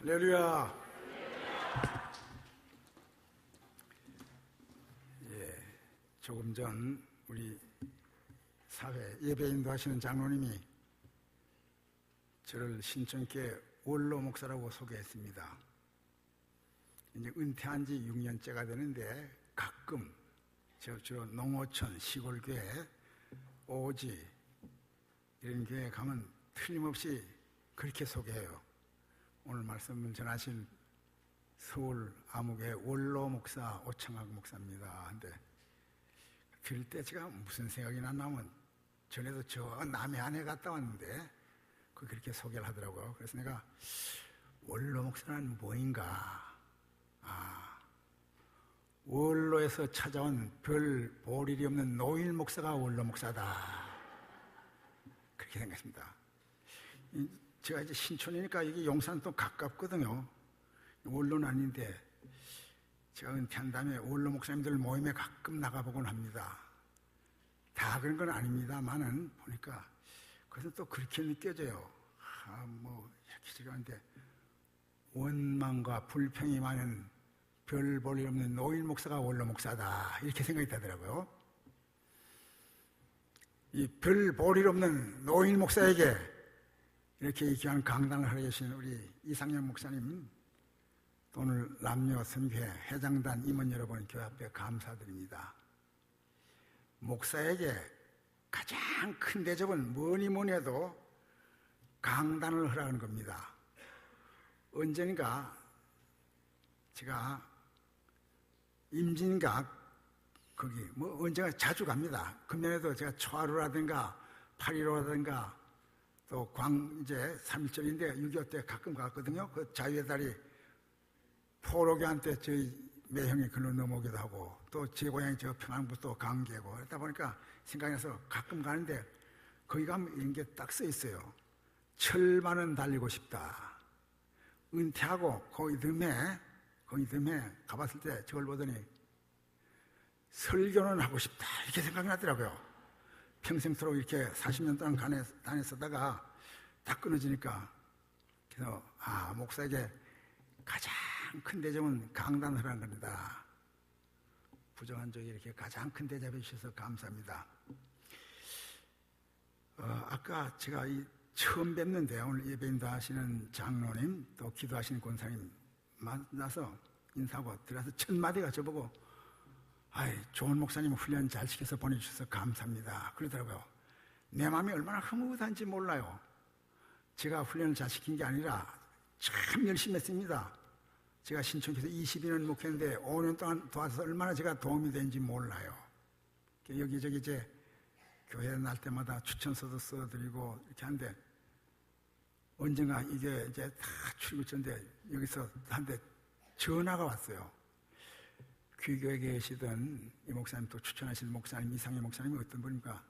할렐루야. 조금 전 우리 사회 예배 인도하시는 장로님이 저를 신천교회 원로 목사라고 소개했습니다. 이제 은퇴한 지 6년째가 되는데 가끔 저 농어촌 시골교회 오지 이런 교회 가면 틀림없이 그렇게 소개해요. 오늘 말씀을 전하신 서울 아무개 원로 목사 오창학 목사입니다. 근데 들을 때 제가 무슨 생각이 났냐면 전에도 저 남해 안에 갔다 왔는데 그렇게 소개를 하더라고요. 그래서 내가 원로 목사는 뭐인가? 원로에서 찾아온 별 볼 일이 없는 노일 목사가 원로 목사다. 그렇게 생각했습니다. 제가 이제 신촌이니까 이게 용산 또 가깝거든요. 원로는 아닌데 제가 은퇴한 다음에 원로 목사님들 모임에 가끔 나가보곤 합니다. 다 그런 건 아닙니다만은 보니까 그것은 또 그렇게 느껴져요. 이렇게 제가 하는데 원망과 불평이 많은 별 볼 일 없는 노일 목사가 원로 목사다. 이렇게 생각이 되더라고요. 이 별 볼 일 없는 노일 목사에게 이렇게 귀한 강단을 하러 계신 우리 이상현 목사님, 또 오늘 남녀 선교회 회장단 임원 여러분 교회 앞에 감사드립니다. 목사에게 가장 큰 대접은 뭐니 해도 강단을 하라는 겁니다. 언젠가 제가 임진각 거기 언젠가 자주 갑니다. 금년에도 제가 초하루라든가 8.15라든가 또 이제 3.1절인데 6.25 때 가끔 갔거든요. 그 자유의 달이 포로교한 때 저희 매형이 글로 넘어오기도 하고 또 제 고향이 저 평안부 또 강계고 그러다 보니까 생각이 나서 가끔 가는데 거기 가면 이런 게 딱 써 있어요. 철만은 달리고 싶다. 은퇴하고 거기 덤에 가봤을 때 저걸 보더니 설교는 하고 싶다 이렇게 생각이 나더라고요. 평생토록 이렇게 40년 동안 다녔다가 다 끊어지니까 그래서 목사에게 가장 큰 대접은 강단을 하라는 겁니다. 부정한 쪽에 이렇게 가장 큰 대접해 주셔서 감사합니다. 아까 제가 처음 뵙는데 오늘 예배인도 하시는 장로님 또 기도하시는 권사님 만나서 인사하고 들어가서 첫 마디가 저보고 좋은 목사님 훈련 잘 시켜서 보내주셔서 감사합니다 그러더라고요. 내 마음이 얼마나 흐뭇한지 몰라요. 제가 훈련을 잘 시킨 게 아니라 참 열심히 했습니다. 제가 신천교에서 22년 목회했는데 5년 동안 도와서 얼마나 제가 도움이 되는지 몰라요. 여기저기 이제 교회 날 때마다 추천서도 써드리고 이렇게 하는데 언젠가 이게 이제 다 출구전인데 여기서 한테 전화가 왔어요. 귀교에 계시던 이 목사님 또 추천하신 목사님 이상의 목사님이 어떤 분입니까?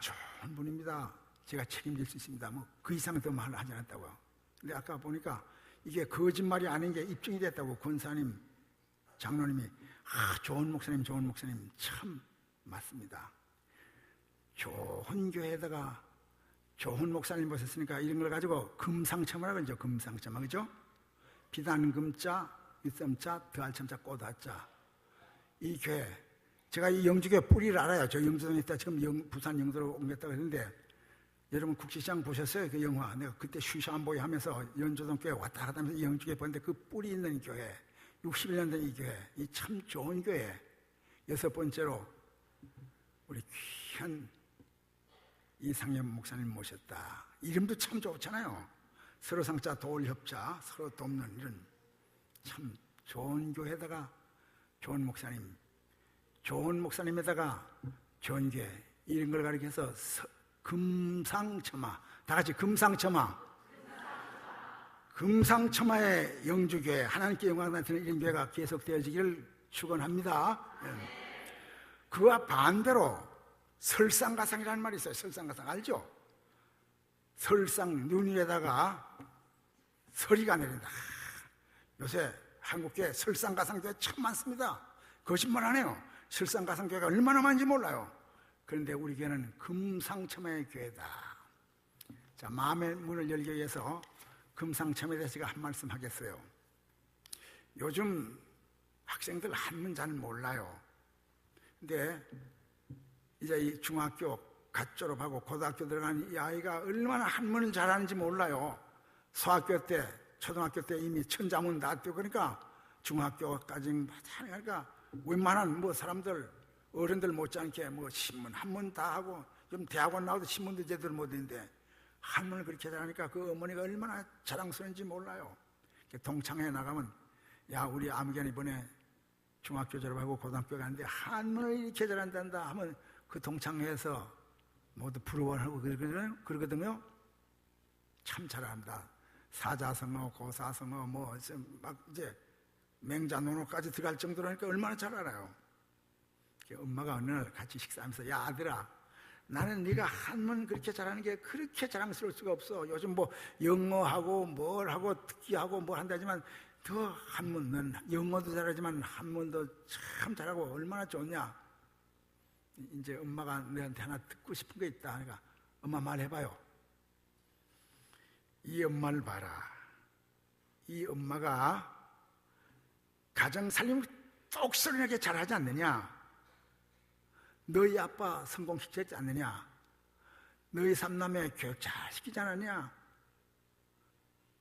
좋은 분입니다. 제가 책임질 수 있습니다. 그 이상 더 말을 하지 않았다고요. 근데 아까 보니까 이게 거짓말이 아닌 게 입증이 됐다고 권사님, 장로님이 좋은 목사님 참 맞습니다. 좋은 교회에다가 좋은 목사님 보셨으니까 이런 걸 가지고 금상첨화라고 그러죠. 금상첨화 그죠? 비단 금자 윗섬자 더할 첨자 꼬다자. 이 교회 제가 이 영주교회 뿌리를 알아요. 저 영주동에 있다 지금 부산 영도로 옮겼다고 했는데 여러분 국시장 보셨어요? 그 영화 내가 그때 슈샤안보이 하면서 연조동 교회 왔다 갔다 하면서 영주교회 보는데 그 뿌리 있는 교회 61년 된 이 교회 이 참 좋은 교회. 6번째로 우리 귀한 이상현 목사님 모셨다. 이름도 참 좋잖아요. 서로 상자 도울협자 서로 돕는 이런 참 좋은 교회에다가 좋은 목사님, 좋은 목사님에다가 좋은 교회 이런 걸 가리켜서 금상첨화 다 같이 금상첨화의 영주교회 하나님께 영광 나타내는 이런 교회가 계속되어지기를 축원합니다. 그와 반대로 설상가상이라는 말이 있어요. 설상가상 알죠? 설상 눈 위에다가 서리가 내린다. 요새 한국교회 설상가상교회 참 많습니다. 거짓말 안 해요. 설상가상교회가 얼마나 많은지 몰라요. 그런데 우리 교회는 금상첨화의 교회다. 자, 마음의 문을 열기 위해서 금상첨에 대해서 제가 한 말씀 하겠어요. 요즘 학생들 한문 잘 몰라요. 근데 이제 이 중학교 갓 졸업하고 고등학교 들어간 이 아이가 얼마나 한문을 잘하는지 몰라요. 소학교 때, 초등학교 때 이미 천자문 다 띄고 그러니까 중학교까지 하니까 웬만한 뭐 사람들 어른들 못지않게 뭐 신문 한문 다 하고 좀 대학원 나와도 신문도 제대로 못 했는데 한문을 그렇게 잘하니까 그 어머니가 얼마나 자랑스러운지 몰라요. 동창회 나가면 야 우리 아무개는 이번에 중학교 졸업하고 고등학교 가는데 한문을 이렇게 잘한단다 하면 그 동창회에서 모두 부러워하고 그러거든요. 참 잘한다. 사자성어, 고사성어 뭐 막 이제 맹자논어까지 들어갈 정도라니까 얼마나 잘 알아요. 엄마가 어느 날 같이 식사하면서 야 아들아 나는 네가 한문 그렇게 잘하는 게 그렇게 자랑스러울 수가 없어. 요즘 뭐 영어하고 뭘 하고 특기하고 뭘 한다지만 더 한문 넌 영어도 잘하지만 한문도 참 잘하고 얼마나 좋냐. 이제 엄마가 너한테 하나 듣고 싶은 게 있다. 그러니까 엄마 말해봐요. 이 엄마를 봐라. 이 엄마가 가정 살림을 똑소리나게 잘하지 않느냐. 너희 아빠 성공시키지 않느냐. 너희 삼남매 교육 잘 시키지 않느냐.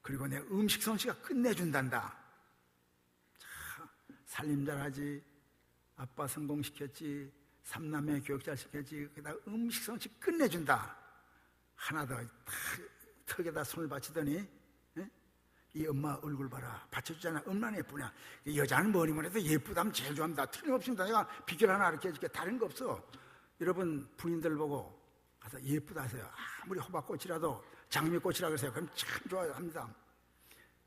그리고 내 음식 솜씨가 끝내준단다. 자, 살림 잘하지, 아빠 성공시켰지, 삼남매 교육 잘 시켰지, 그다음 음식 솜씨 끝내준다. 하나 더 턱에다 손을 받치더니 이 엄마 얼굴 봐라. 받쳐주잖아. 얼마나 예쁘냐. 여자는 뭐니만 해도 예쁘다면 제일 좋아합니다. 틀림없습니다. 내가 비결 하나 가르쳐줄게. 다른 거 없어. 여러분 부인들 보고 가서 예쁘다 하세요. 아무리 호박꽃이라도 장미꽃이라 그러세요. 그럼 참 좋아합니다.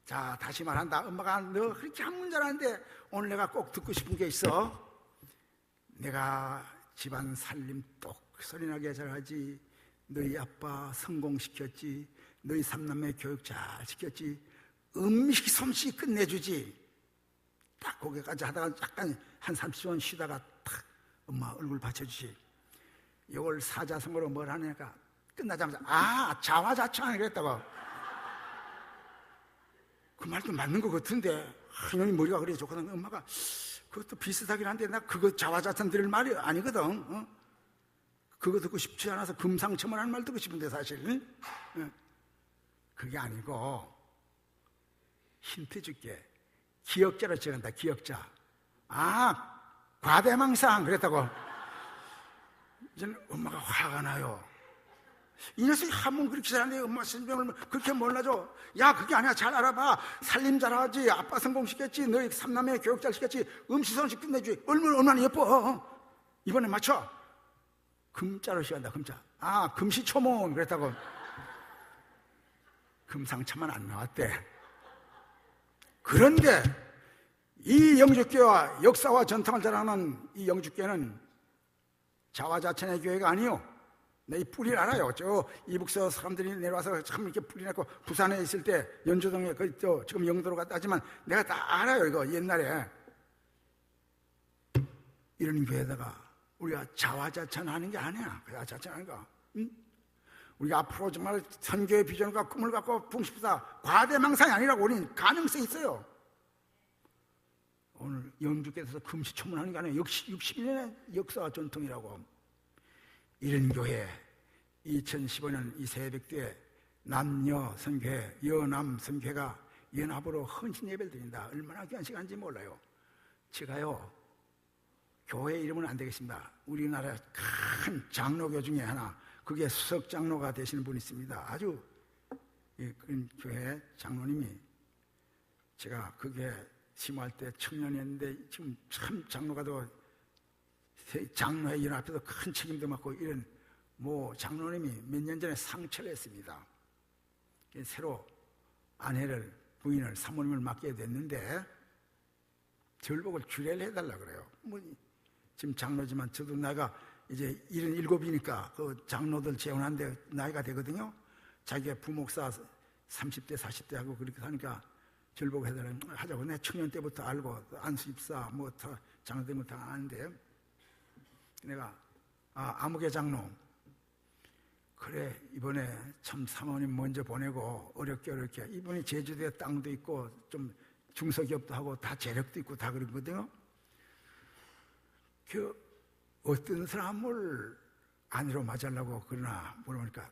자 다시 말한다. 엄마가 너 그렇게 한문 잘하는데 오늘 내가 꼭 듣고 싶은 게 있어. 내가 집안 살림 똑소리나게 잘하지. 너희 아빠 성공시켰지. 너희 삼남매 교육 잘 시켰지. 음식 솜씨 끝내주지. 딱 거기까지 하다가 약간 한 30분 쉬다가 탁 엄마 얼굴 받쳐주지. 이걸 사자성어로 뭘 하냐니까 끝나자마자 자화자찬 그랬다고. 그 말도 맞는 것 같은데 이놈이 머리가 그래 좋거든. 엄마가 그것도 비슷하긴 한데 나 그거 자화자찬 들을 말이 아니거든. 그거 듣고 싶지 않아서 금상첨화라는 말 듣고 싶은데 사실 그게 아니고 힌트 줄게. 기역자로 지어간다. 기역자. 과대망상 그랬다고. 이제는 엄마가 화가 나요. 이 녀석이 한문 그렇게 잘하는데 엄마 신병을 그렇게 몰라줘. 야 그게 아니야. 잘 알아봐. 살림 잘하지. 아빠 성공시켰지. 너희 삼남매 교육 잘 시켰지. 음식 솜씨 끝내주지. 얼마나 예뻐. 이번에 맞춰. 금자로 시간다. 금자. 금시초문 그랬다고. 금상첨화는 안 나왔대. 그런데 이 영주교와 역사와 전통을 자랑하는 이 영주교는 자화자찬의 교회가 아니요. 내 이 뿌리를 알아요. 저 이북서 사람들이 내려와서 참 이렇게 뿌리 내고 부산에 있을 때 연주동에 지금 영도로 갔다 하지만 내가 다 알아요. 이거 옛날에 이런 교회에다가 우리가 자화자찬하는 게 아니야. 자화자찬하는 거. 응? 우리가 앞으로 정말 선교의 비전과 꿈을 갖고 풍십사 과대망상이 아니라고 우리는 가능성이 있어요. 오늘 영주께서 금시초문하는 게 아니에요. 60년의 역사와 전통이라고. 이런 교회 2015년 이 새벽때 남녀 선교회, 여남 선교회가 연합으로 헌신 예배를 드린다. 얼마나 귀한 시간인지 몰라요. 제가요 교회 이름은 안 되겠습니다. 우리나라 큰 장로교 중에 하나, 그게 수석 장로가 되시는 분이 있습니다. 아주 큰 교회 장로님이, 제가 그게 심할 때 청년이었는데 지금 참 장로가 더 장로회 연합에도 큰 책임도 맡고 이런 장로님이 몇 년 전에 상처를 했습니다. 새로 부인을 사모님을 맡게 됐는데 저를 보고 주례를 해달라 그래요. 지금 장로지만 저도 나이가 이제 77이니까 그 장로들 재혼하는데 나이가 되거든요. 자기가 부목사 30대 40대 하고 그렇게 하니까 저를 보고 하자고. 내가 청년 때부터 알고 안수입사 장로 때부터 아는데 내가 아무개 장로 그래 이번에 참 사모님 먼저 보내고 어렵게 이번에 제주도에 땅도 있고 좀 중소기업도 하고 다 재력도 있고 다 그러거든요. 그 어떤 사람을 아내로 맞으려고 그러나 물어보니까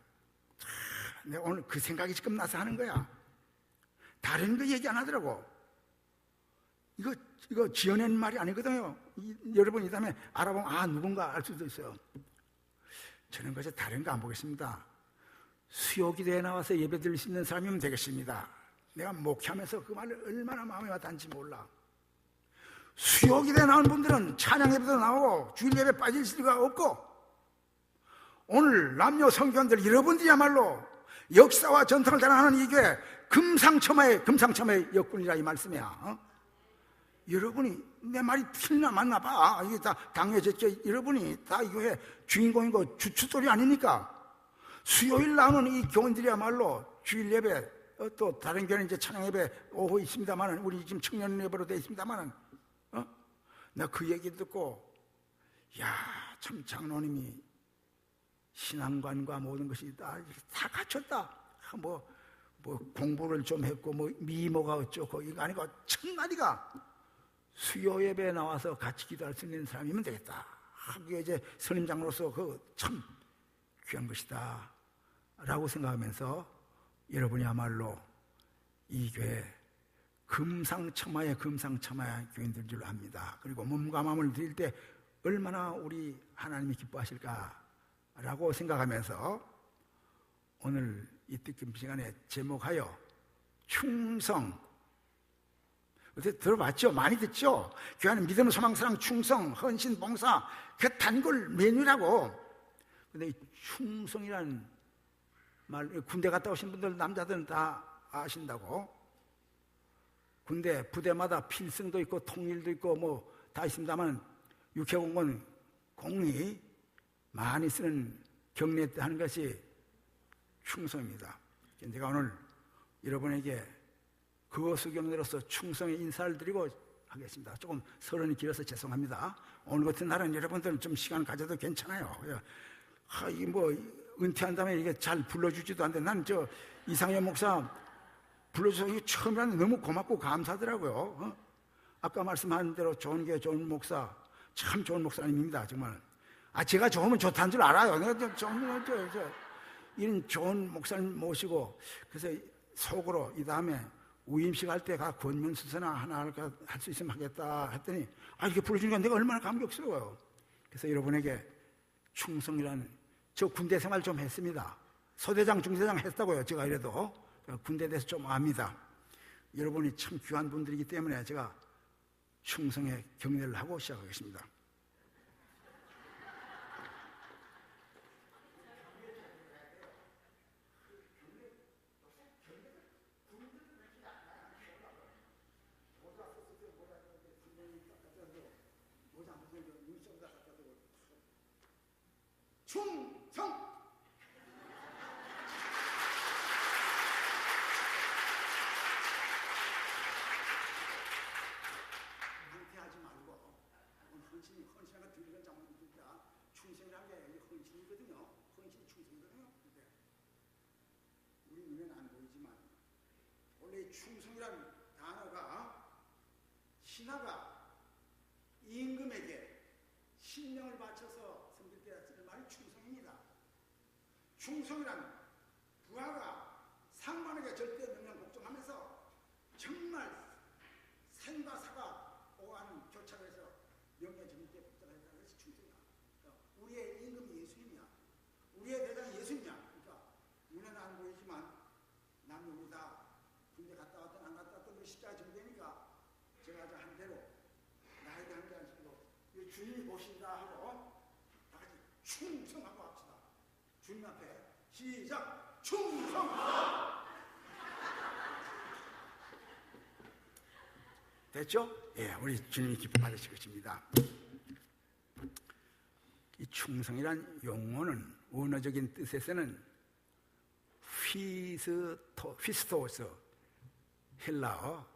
내가 오늘 그 생각이 지금 나서 하는 거야. 다른 거 얘기 안 하더라고. 이거 지어낸 말이 아니거든요. 여러분 이 다음에 알아보면 누군가 알 수도 있어요. 저는 그저 다른 거 안 보겠습니다. 수요기도에 나와서 예배 드릴 수 있는 사람이면 되겠습니다. 내가 목회하면서 그 말을 얼마나 마음에 와닿는지 몰라. 수요기도에 나온 분들은 찬양 예배도 나오고 주일 예배 빠질 수가 없고, 오늘 남녀 성교원들 여러분들이야말로 역사와 전통을 자랑하는 이 교회 금상첨화의 역군이라 이 말씀이야. 여러분이 내 말이 틀리나 맞나 봐. 이게 다 당연해졌죠. 여러분이 다 이 교회 주인공이고 주춧돌이 아니니까. 수요일 나오는 이 교원들이야말로 주일 예배, 또 다른 교회는 이제 찬양 예배 오후 있습니다만은, 우리 지금 청년 예배로 되어 있습니다만은, 나 그 얘기 듣고, 참 장로님이 신앙관과 모든 것이 다 갖췄다. 뭐 공부를 좀 했고, 미모가 어쩌고, 이거 아니고, 첫마디가 수요 예배에 나와서 같이 기도할 수 있는 사람이면 되겠다. 그게 이제 선임장로로서 참 귀한 것이다. 라고 생각하면서 여러분이야말로 이 교회 금상첨화의 교인들인 줄 압니다. 그리고 몸과 마음을 드릴 때 얼마나 우리 하나님이 기뻐하실까라고 생각하면서 오늘 이 뜻깊은 시간에 제목하여 충성. 어떻게 들어봤죠? 많이 듣죠? 교회는 믿음, 소망, 사랑, 충성, 헌신, 봉사, 그 단골 메뉴라고. 근데 이 충성이라는 말, 군대 갔다 오신 분들 남자들은 다 아신다고. 군대 부대마다 필승도 있고 통일도 있고 뭐 다 있습니다만, 육해공군 공이 많이 쓰는 경례 때 하는 것이 충성입니다. 제가 오늘 여러분에게 거수경례로서 충성의 인사를 드리고 하겠습니다. 조금 서론이 길어서 죄송합니다. 오늘 같은 날은 여러분들 좀 시간 가져도 괜찮아요. 이게 은퇴한 다음에 이게 잘 불러주지도 않는데, 난 이상현 목사 불러줘서 처음에는 너무 고맙고 감사하더라고요. 아까 말씀한 대로 좋은 교회 좋은 목사, 참 좋은 목사님입니다. 정말. 제가 좋으면 좋다는 줄 알아요. 내가 이런 좋은 목사님 모시고, 그래서 속으로 이 다음에 우임식 할 때 권면수서나 하나 할 수 있으면 하겠다 했더니, 이렇게 불러주니까 내가 얼마나 감격스러워요. 그래서 여러분에게 충성이라는, 저 군대 생활 좀 했습니다. 소대장, 중대장 했다고요. 제가 이래도 군대에 대해서 좀 압니다. 여러분이 참 귀한 분들이기 때문에 제가 충성의 경례를 하고 시작하겠습니다. 충성! 은퇴하지 말고 헌신하가 들리는 장면입니다. 충성이라는 게 헌신이거든요. 헌신이 충성이거든요. 근데 우리 눈에는 안 보이지만 원래 충성이라는 단어가 신하가 임금에게 신명을 바쳐서 섬길 때 쓰는 말이 충성입니다. 충성이란 부하가 상관에게 절대 명령 복종하면서 정말 생과 사가 오가는 교착을 해서 명예 정직에 복종했다는 것이 충성이다. 그러니까 우리의 임금이 예수님이야. 우리의 대장이 예수님이야. 그러니까 눈에는 안 보이지만 남녀입니다. 군대 갔다 왔든 안 갔다 왔든 십자가 정되니까 제가 한 대로 나에 대한 게 아니고 주님이 보신다 하고 다 같이 충성하고 합시다. 주님 앞에 시작! 충성! 됐죠? 우리 주님이 기쁨 받으실 것입니다. 이 충성이란 용어는 원어적인 뜻에서는 휘스토스, 헬라어,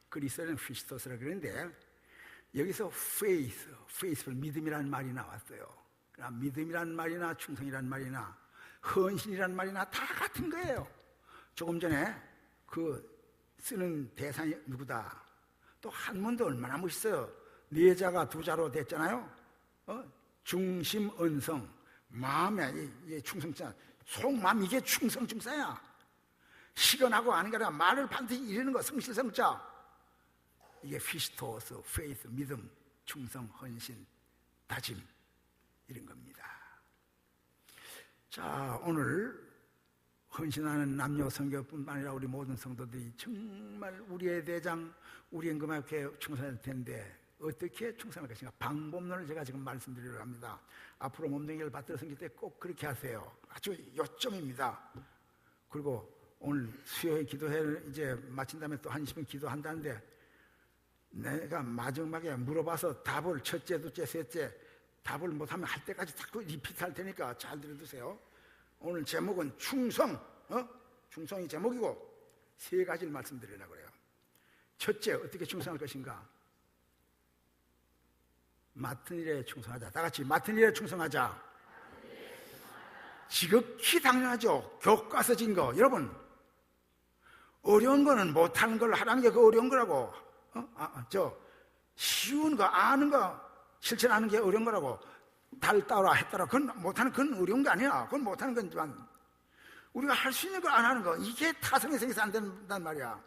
그리스어는 휘스토스라 그러는데, 여기서 faithful, 믿음이라는 말이 나왔어요. 그러나 믿음이라는 말이나 충성이라는 말이나 헌신이라는 말이나 다 같은 거예요. 조금 전에 그 쓰는 대상이 누구다. 또 한문도 얼마나 멋있어요. 네 자가 두 자로 됐잖아요. 중심 언성, 마음에 이게 충성자, 속마음 이게 충성 중사야. 시건하고 아는 게 아니라 말을 반드시 이루는 거, 성실성자. 이게 피스토스, 페이스, 믿음, 충성, 헌신, 다짐 이런 겁니다. 자, 오늘 헌신하는 남녀 성교뿐만 아니라 우리 모든 성도들이 정말 우리의 대장, 우리의 그만큼 충성할 텐데 어떻게 충성할 것인가? 방법론을 제가 지금 말씀드리려고 합니다. 앞으로 몸뚱이를 받들어 섬길 때 꼭 그렇게 하세요. 아주 요점입니다. 그리고 오늘 수요일 기도회를 이제 마친 다음에 또 한 20분 기도한다는데 내가 마지막에 물어봐서 답을 첫째, 둘째, 셋째 답을 못하면 할 때까지 자꾸 리피트할 테니까 잘 들어두세요. 오늘 제목은 충성, 충성이 제목이고 세 가지를 말씀드리려고 그래요. 첫째, 어떻게 충성할 것인가? 맡은 일에 충성하자. 다 같이 맡은 일에 충성하자. 지극히 당연하죠. 교과서진 거. 여러분, 어려운 거는 못하는 걸 하라는 게 그 어려운 거라고. 쉬운 거, 아는 거, 실천하는 게 어려운 거라고. 달 따라 했더라. 그건 못하는, 그건 어려운 거 아니야. 그건 못하는 건지만. 우리가 할 수 있는 걸 안 하는 거. 이게 타성에 생겨서 안 된단 말이야.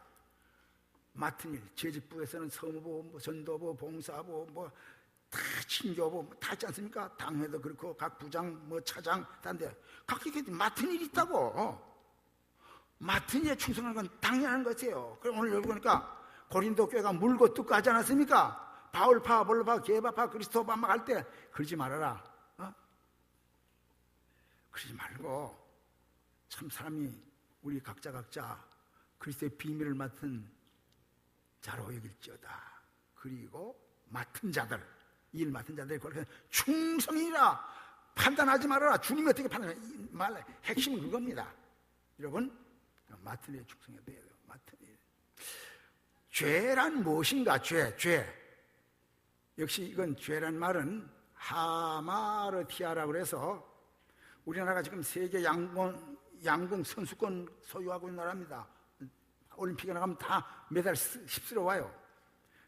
맡은 일. 재직부에서는 사무부, 뭐 전도부, 봉사부, 다 친교부 다 있지 않습니까? 당회도 그렇고 각 부장, 차장 다인데 각기 맡은 일이 있다고. 맡은 일에 충성하는 건 당연한 것이에요. 그럼 오늘 여기 보니까 고린도 교회가 물고 뜯고 하지 않았습니까? 바울파, 볼로파, 게바파, 그리스도파 막 할 때 그러지 말아라. 그러지 말고 참 사람이 우리 각자 그리스도의 비밀을 맡은 자로 여길지어다. 그리고 맡은 자들, 일 맡은 자들이 그렇게 충성이라 판단하지 말아라. 주님이 어떻게 판단해? 말 핵심은 그겁니다. 여러분, 맡은 일에 충성해야 돼요. 맡은 일. 죄란 무엇인가? 죄. 역시 이건 죄란 말은 하마르티아라고 그래서 우리나라가 지금 세계 양궁 선수권 소유하고 있는 나라입니다. 올림픽에 나가면 다 메달 휩쓸어와요.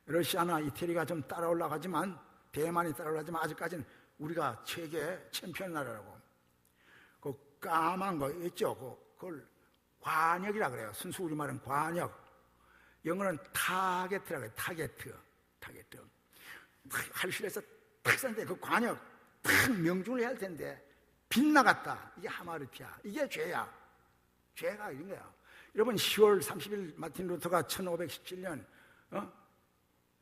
러시아나 이태리가 좀 따라 올라가지만, 대만이 따라 올라가지만 아직까지는 우리가 세계 챔피언 나라라고. 그 까만 거 있죠? 그걸 관역이라 그래요. 순수 우리말은 관역. 영어는 타겟이라고 해요. 타겟. 할실에서 탁 쐈는데 그 관역 탁 명중을 해야 할 텐데 빗나갔다. 이게 하마르티아. 이게 죄야. 죄가 이런 거야. 여러분, 10월 30일 마틴 루터가 1517년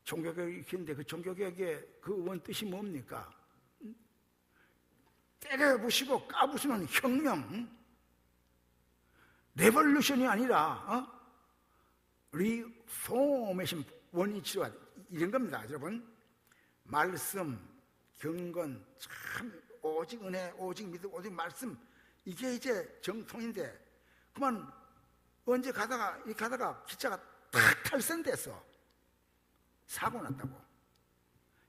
종교개혁을 일으켰는데 그 종교개혁의 그 원뜻이 뭡니까? 때려부시고 까부수는 혁명, 레볼루션이 아니라 리포메이션, 원위치와 이런 겁니다. 여러분, 말씀, 경건, 참 오직 은혜, 오직 믿음, 오직 말씀, 이게 이제 정통인데 그만 언제 이렇게 가다가 기차가 탁 탈선됐어. 사고 났다고.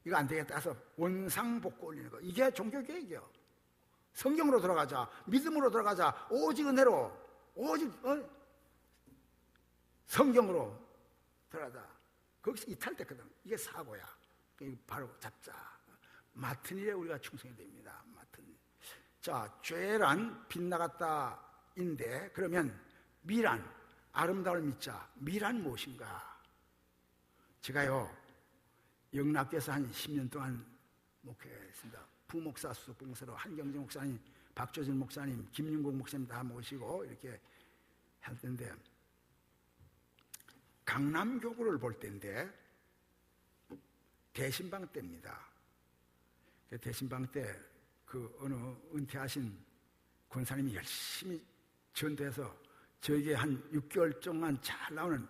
이거 안 되겠다 해서 원상복구 올리는 거. 이게 종교개혁이요. 성경으로 돌아가자. 믿음으로 돌아가자. 오직 은혜로. 오직 성경으로 돌아가자. 거기서 이탈됐거든. 이게 사고야. 바로 잡자. 맡은 일에 우리가 충성해야 됩니다. 맡은 일. 자, 죄란 빗나갔다인데 그러면 미란, 아름다움을 믿자. 미란 무엇인가? 제가요, 영락교에서 한 10년 동안 목회했습니다. 부목사, 수석봉사로 한경재 목사님, 박조진 목사님, 김윤국 목사님 다 모시고 이렇게 할 텐데, 강남교구를 볼 때인데 대신방 때입니다. 대신방 때 그 어느 은퇴하신 권사님이 열심히 전도해서 저에게 한 6개월 동안 잘 나오는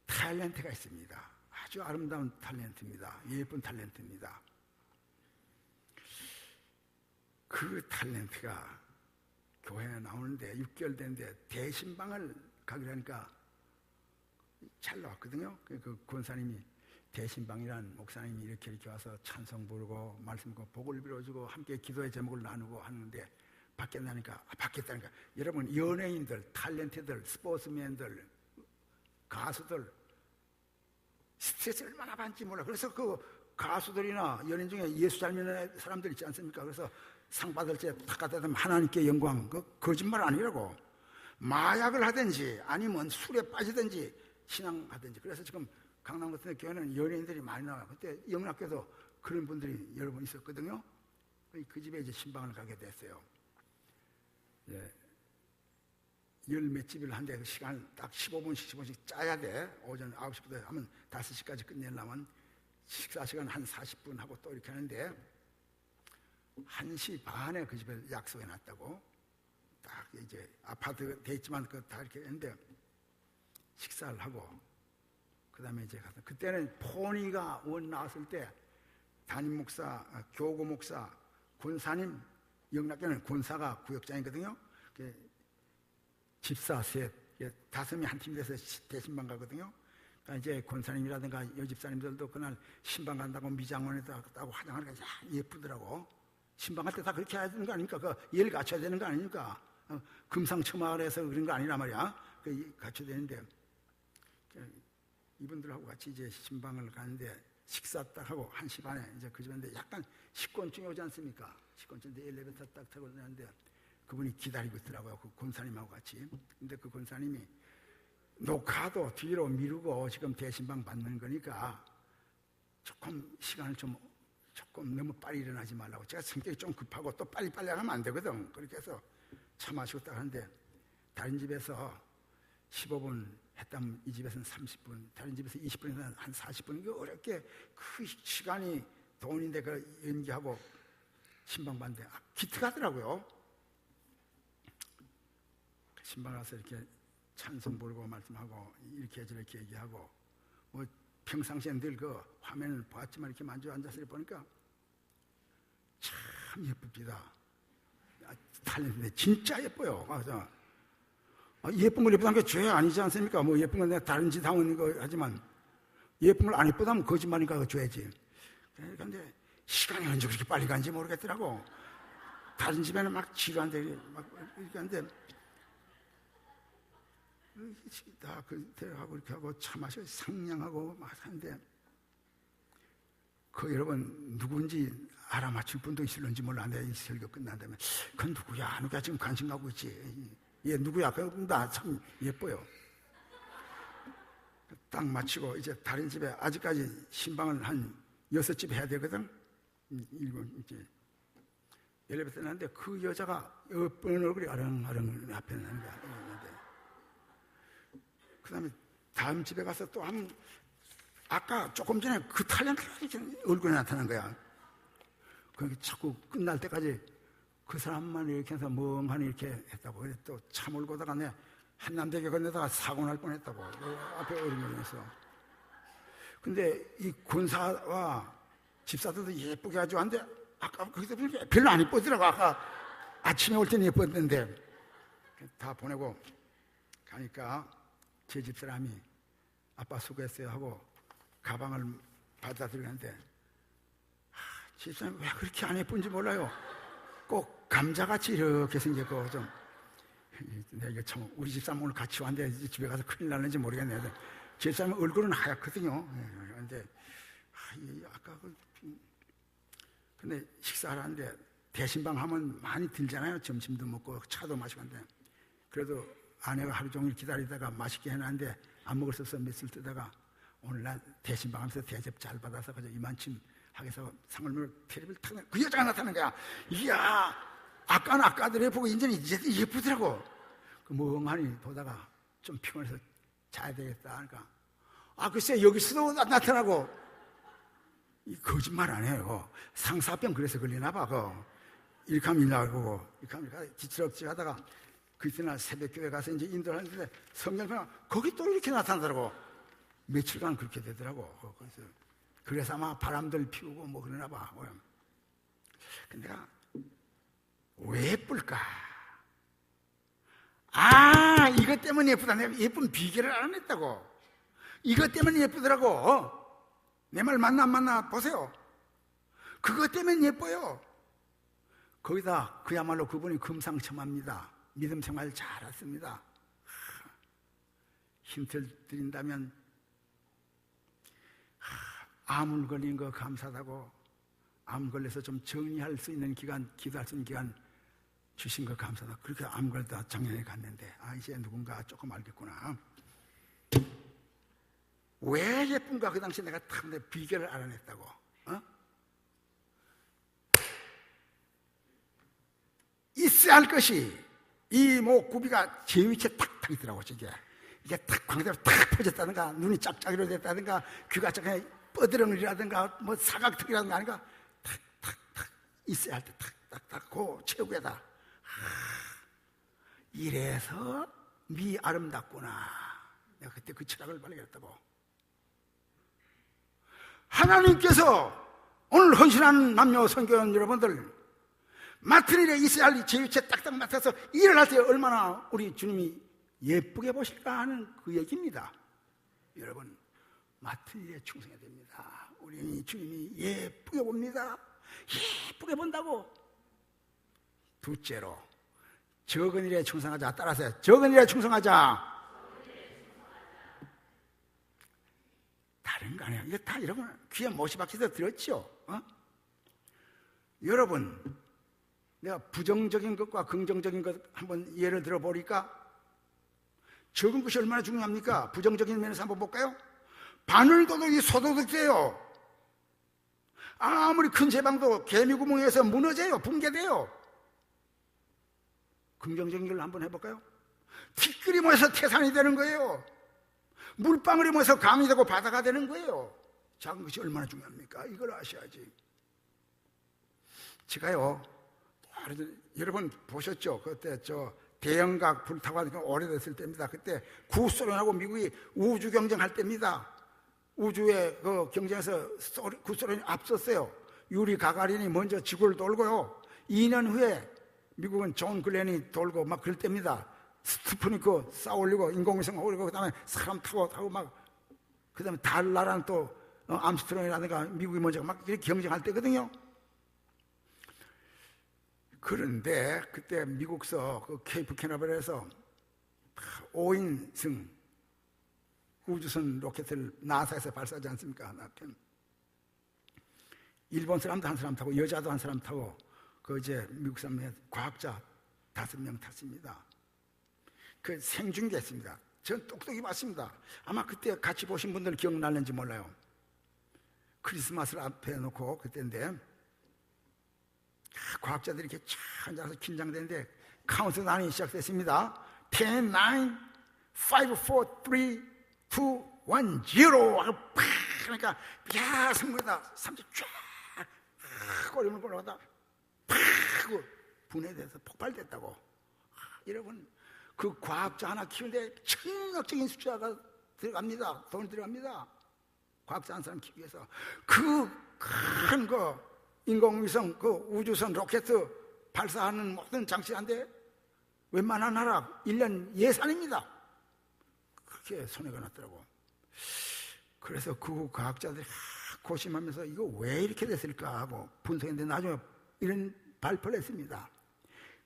탤런트가 있습니다. 아주 아름다운 탤런트입니다. 예쁜 탤런트입니다. 그 탤런트가 교회에 나오는데 6개월 됐는데 대신방을 가기로 하니까 잘 나왔거든요. 그 권사님이 대신방이란 목사님이 이렇게 와서 찬송 부르고 말씀 듣고 복을 빌어주고 함께 기도의 제목을 나누고 하는데 받겠다니까. 받겠다니까. 여러분, 연예인들, 탤런트들, 스포츠맨들, 가수들 스트레스 얼마나 받는지 몰라. 그래서 그 가수들이나 연예인 중에 예수 잘 믿는 사람들 있지 않습니까? 그래서 상 받을 때 탁 갖다 대면 하나님께 영광. 그 거짓말 아니라고. 마약을 하든지 아니면 술에 빠지든지 신앙하든지. 그래서 지금 강남 같은 교회는 연예인들이 많이 나와요. 그때 영락교도 그런 분들이 여러 분 있었거든요. 그 집에 이제 신방을 가게 됐어요. 예. 열 몇 집을 한데 시간 딱 15분씩 15분씩 짜야 돼. 오전 9시부터 하면 5시까지 끝내려면 식사 시간 한 40분 하고 또 이렇게 하는데 1시 반에 그 집에 약속해 놨다고. 딱 이제 아파트 돼 있지만 그 다 이렇게 했는데 식사를 하고 그다음에 이제 가서 그때는 포니가 원 나왔을 때 담임 목사, 교구 목사, 권사님, 영락교는 권사가 구역장이거든요. 집사 셋, 5명이 한 팀이 돼서 대신방 가거든요. 그러니까 이제 권사님이라든가 여집사님들도 그날 신방 간다고 미장원에다 따고 화장하니까 예쁘더라고. 신방 갈 때 다 그렇게 해야 되는 거 아닙니까? 그 예를 갖춰야 되는 거 아닙니까? 금상첨화를 해서 그런 거 아니란 말이야. 갖춰야 되는데 이분들하고 같이 이제 신방을 가는데 식사 딱 하고 1시 반에 이제 그 집인데 약간 식곤증이 오지 않습니까? 식곤증인데 엘리베이터 딱 타고 내는데 그분이 기다리고 있더라고요. 그 권사님하고 같이. 근데 그 권사님이 녹화도 뒤로 미루고 지금 대신방 받는 거니까 조금 시간을 조금 너무 빨리 일어나지 말라고. 제가 성격이 좀 급하고 또 빨리빨리 하면 안 되거든. 그렇게 해서 차 마시고 딱 하는데 다른 집에서 15분 했다면 이 집에서는 30분, 다른 집에서 20분에서 한 40분. 이게 어렵게 그 시간이 돈인데 그 연기하고 신방 받는데 기특하더라고요. 신방 가서 이렇게 찬송 부르고 말씀하고 이렇게 저렇게 얘기하고 뭐 평상시에 늘 그 화면을 봤지만 이렇게 만져 앉아서 보니까 참 예쁩니다. 탤런트인데 진짜 예뻐요. 그래서 예쁜 걸 예쁘다는 게 죄 아니지 않습니까? 뭐 예쁜 건 내가 다른 짓 하고 있는 거 하지만 예쁜 걸 안 예쁘다면 거짓말이니까 그 죄지. 그런데 시간이 언제 그렇게 빨리 간지 모르겠더라고. 다른 집에는 막 지루한데 막 이렇게 하는데 다 그대로하고 이렇게 하고 차 마셔 상냥하고 막 하는데 그 여러분 누군지 알아맞힐 분도 있을런지 몰랐는데 이 설교 끝난 다음에 그건 누구야? 누가 지금 관심 갖고 있지? 얘 누구야? 나 참 예뻐요. 딱 마치고 이제 다른 집에 아직까지 신방을 한 6집 해야 되거든. 이제 엘리베이터 나는데 그 여자가 예쁜 얼굴이 아랑아랑 앞에 나는 거야. 그 다음에 다음 집에 가서 또 아까 조금 전에 그 탤런트 얼굴이 나타난 거야. 그게 자꾸 끝날 때까지 그 사람만 이렇게 해서 멍하니 이렇게 했다고. 또 차 몰고 다가 한남대교 건너다가 사고 날 뻔했다고. 앞에 어린이에서. 근데 이 군사와 집사들도 예쁘게 아주 한데 아까 거기서 보니까 별로 안 예쁘더라고. 아까 아침에 올 때는 예뻤는데 다 보내고 가니까 제 집사람이 아빠 수고했어요 하고 가방을 받아들이는데 집사람이 왜 그렇게 안 예쁜지 몰라요. 꼭 감자같이 이렇게 생겼고 좀 내가 참 우리 집사람 오늘 같이 왔는데 집에 가서 큰일 나는지 모르겠네. 집사람 얼굴은 하얗거든요. 그런데 아까 근데 식사를 하는데 대신방 하면 많이 들잖아요. 점심도 먹고 차도 마시고 하는데 그래도 아내가 하루 종일 기다리다가 맛있게 해놨는데 안 먹을 수 없어 며칠 뜨다가 오늘날 대신방 하면서 대접 잘 받아서 그저 이만침 하게서 상을 물고 테레비를 타는 그 여자가 나타나는 거야. 이야, 아까는 아까들에 보고 이제는 예쁘더라고. 그 멍하니 보다가 좀 피곤해서 자야 되겠다 하니까 글쎄 여기서도 나타나고 이 거짓말 안 해요. 상사병 그래서 걸리나 봐. 이렇게 하면 일나고 이렇게 하면 뒤치럭지 하다가 그 이튿날 새벽교회 가서 이제 인도를 하는데 성경을 거기 또 이렇게 나타나더라고. 며칠간 그렇게 되더라고. 그래서 아마 바람들 피우고 뭐 그러나 봐. 근데 내가 왜 예쁠까? 이것 때문에 예쁘다. 내가 예쁜 비결을 알아냈다고. 이것 때문에 예쁘더라고. 내 말 맞나 안 맞나 보세요. 그것 때문에 예뻐요. 거기다 그야말로 그분이 금상첨화입니다. 믿음 생활 잘했습니다. 힌트를 드린다면 암을 걸린 거 감사하다고, 암 걸려서 좀 정리할 수 있는 기간, 기도할 수 있는 기간 주신 거 감사하다. 그렇게 암 걸다 작년에 갔는데 이제 누군가 조금 알겠구나. 왜 예쁜가? 그 당시 내가 탁 내 비결을 알아냈다고. 있어야 할 것이 이 구비가 제 위치에 탁탁 있더라고. 이게 탁 광대로 탁 펴졌다든가, 눈이 짝짝이로 됐다든가, 귀가 짝짝이 뻐드렁이라든가, 사각턱이라든가 아닌가, 탁탁탁 있어야 할 때 탁탁탁 그 최고에다. 이래서 미 아름답구나. 내가 그때 그 철학을 발견했다고. 하나님께서 오늘 헌신하는 남녀 성교원 여러분들, 맡은 일에 있어야 할 제 위치에 딱딱 맡아서 일을 할 때 얼마나 우리 주님이 예쁘게 보실까 하는 그 얘기입니다. 여러분, 맡은 일에 충성해야 됩니다. 우리 주님이 예쁘게 봅니다. 예쁘게 본다고. 둘째로, 적은 일에 충성하자. 따라서 적은 일에 충성하자. 다른 거 아니야. 이거 다 여러분 귀에 못이 박혀서 들었죠? 여러분, 내가 부정적인 것과 긍정적인 것 한번 예를 들어보니까 적은 것이 얼마나 중요합니까? 부정적인 면에서 한번 볼까요? 바늘도둑이 소도둑돼요. 아무리 큰 제방도 개미구멍에서 무너져요. 붕괴돼요. 긍정적인 걸 한번 해볼까요? 티끌이 모여서 태산이 되는 거예요. 물방울이 모여서 강이 되고 바다가 되는 거예요. 작은 것이 얼마나 중요합니까? 이걸 아셔야지. 제가요, 여러분 보셨죠? 그때 대형각 불타고 하니까 오래됐을 때입니다. 그때 구소련하고 미국이 우주 경쟁할 때입니다. 우주의 그 경쟁에서 구소련이 앞섰어요. 유리 가가린이 먼저 지구를 돌고요. 2년 후에 미국은 존 글렌이 돌고 막 그럴 때입니다. 스푸트니크 쌓아올리고 인공위성 올리고 그다음에 사람 타고 그다음에 달 나라는 또 암스트롱이라든가 미국이 먼저 막 이렇게 경쟁할 때거든요. 그런데 그때 미국서 그 케이프 캐나베럴에서 5인승 우주선 로켓을 나사에서 발사하지 않습니까? 일본 사람도 한 사람 타고 여자도 한 사람 타고 미국 사람의 과학자 5명 탔습니다. 그 생중계했습니다. 전 똑똑히 봤습니다. 아마 그때 같이 보신 분들 기억날는지 몰라요. 크리스마스를 앞에 놓고 그때인데 과학자들이 이렇게 쫙 앉아서 긴장되는데 카운트다운이 시작됐습니다. 10, 9, 5, 4, 3, 2, 1, 0 하고 팍 그러니까 야 성공이다. 3초 쫙 꼬리물 올라가다 팍 하고 분해돼서 폭발됐다고. 여러분, 그 과학자 하나 키우는데 천억적인 숫자가 들어갑니다. 돈 들어갑니다. 과학자 한 사람 키우기 위해서 그 큰 인공위성, 우주선 로켓 발사하는 모든 장치한데 웬만한 나라 1년 예산입니다. 그렇게 손해가 났더라고. 그래서 그 과학자들이 고심하면서 이거 왜 이렇게 됐을까 하고 분석했는데 나중에 이런 발표를 했습니다.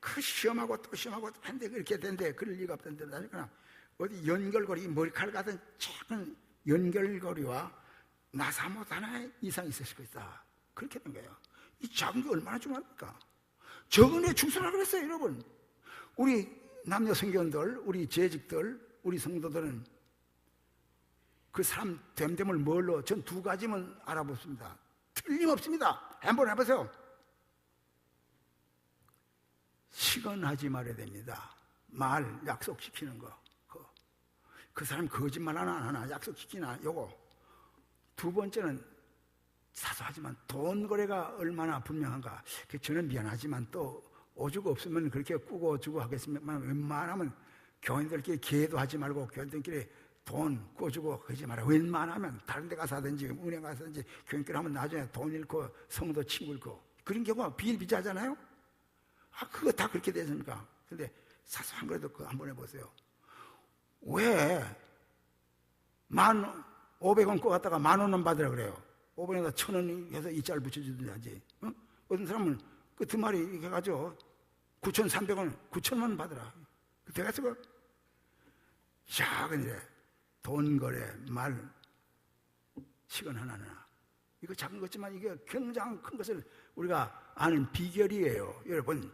그 시험하고 또 시험하고 했는데 그렇게 된대. 그럴 리가 없던데 나중에 어디 연결고리, 머리카락 같은 작은 연결고리와 나사못 하나 이상 있을 수 있다. 그렇게 된 거예요. 이 작은 게 얼마나 중요합니까? 적은 에 충성하라고 그랬어요, 여러분. 우리 남녀 성교원들, 우리 재직들, 우리 성도들은 그 사람 됨됨을 뭘로? 전 2가지만 알아보습니다. 틀림없습니다. 한번 해보세요. 시건하지 말아야 됩니다. 말 약속시키는 거. 그 사람 거짓말 하나 안 하나 약속시키나 요거. 2번째는 사소하지만 돈 거래가 얼마나 분명한가. 저는 미안하지만 또 오주가 없으면 그렇게 꾸고 주고 하겠습니다만 웬만하면 교인들끼리 기회도 하지 말고 교인들끼리 돈 꾸주고 하지 마라. 웬만하면 다른 데 가서 하든지 은행 가서 하든지 교인끼리 하면 나중에 돈 잃고 성도 친구 잃고 그런 경우가 비일비재하잖아요. 그거 다 그렇게 되십니까? 근데 사소한 거라도 그거 한번 해보세요. 왜 1,500원 꿔 갖다가 10,000원은 받으라 그래요? 500원에다 1,000원 해서 이자를 붙여주든지 하지. 어떤 사람은 그 두 마리 이렇게 가지고 9,300원, 9,000원 받으라. 대가서 그 작은 일에 돈 거래, 말, 시간 하나하나. 이거 작은 거지만 이게 굉장히 큰 것을 우리가 아는 비결이에요. 여러분,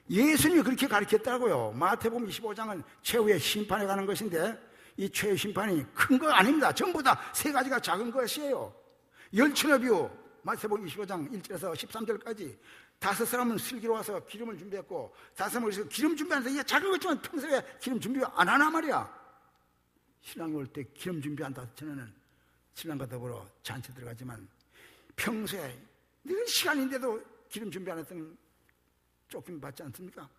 예수님이 그렇게 가르쳤다고요. 마태복음 25장은 최후의 심판에 관한 것인데 이 최후 심판이 큰 거 아닙니다. 전부 다 세 가지가 작은 것이에요. 열처녀 비유, 마태복음 25장 1절에서 13절까지 다섯 사람은 슬기로 와서 기름을 준비했고 다섯 사람은 기름 준비하는데 이게 작은 거지만 평소에 기름 준비 안 하나 말이야. 신랑이 올 때 기름 준비한다. 전에는 신랑과 더불어 잔치 들어가지만 평소에 늘 시간인데도 기름 준비 안 했던 쫓김 받지 않습니까?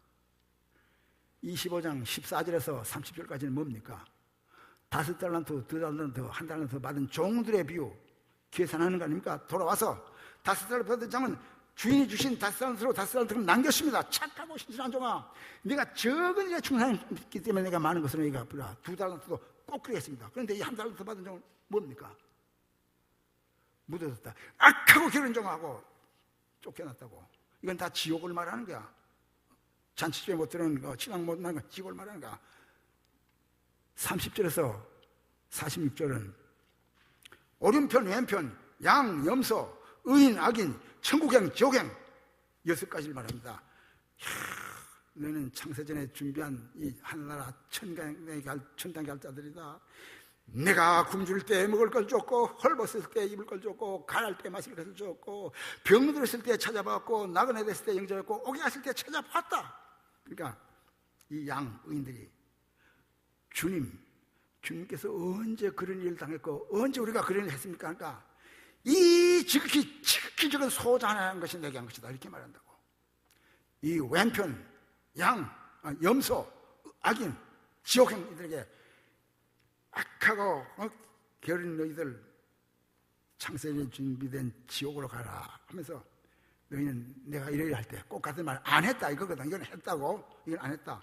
25장 14절에서 30절까지는 뭡니까? 5달란트, 2달란트, 1달란트 받은 종들의 비유 계산하는 거 아닙니까? 돌아와서 5달란트 받은 장은 주인이 주신 5달란트로 5달란트를 남겼습니다. 착하고 신실한 종아, 내가 적은 일에 충성했기 때문에 내가 많은 것으로 내가 갚으라. 2달란트도 꼭 그러겠습니다. 그런데 이 1달란트 받은 종은 뭡니까? 묻어뒀다. 악하고 게으른 종하고 쫓겨났다고. 이건 다 지옥을 말하는 거야. 잔치집에 못 들어오는 거, 신앙 못 나는 거, 지옥을 말하는 거야. 30절에서 46절은 오른편, 왼편, 양, 염소, 의인, 악인, 천국행, 지옥행 6가지를 말합니다. 너는 창세전에 준비한 이 하늘나라 천당에 갈 자들이다. 내가 굶줄 때 먹을 걸 줬고, 헐벗을 때 입을 걸 줬고, 가랄 때 마실 것을 줬고, 병들었을 때 찾아봤고, 나그네 됐을 때 영접했고, 오게 갔을 때 찾아봤다. 그러니까 이 양 의인들이 주님께서 언제 그런 일을 당했고 언제 우리가 그런 일을 했습니까? 그러니까 이 지극히 적은 소자 하나 한 것이 내게 한 것이다 이렇게 말한다고. 이 왼편 염소, 악인, 지옥행 이들에게 악하고 게으른 너희들 창세전에 준비된 지옥으로 가라 하면서 너희는 내가 이래야 할 때 꼭 같은 말 안 했다 이거거든. 이건 했다고. 이건 안 했다.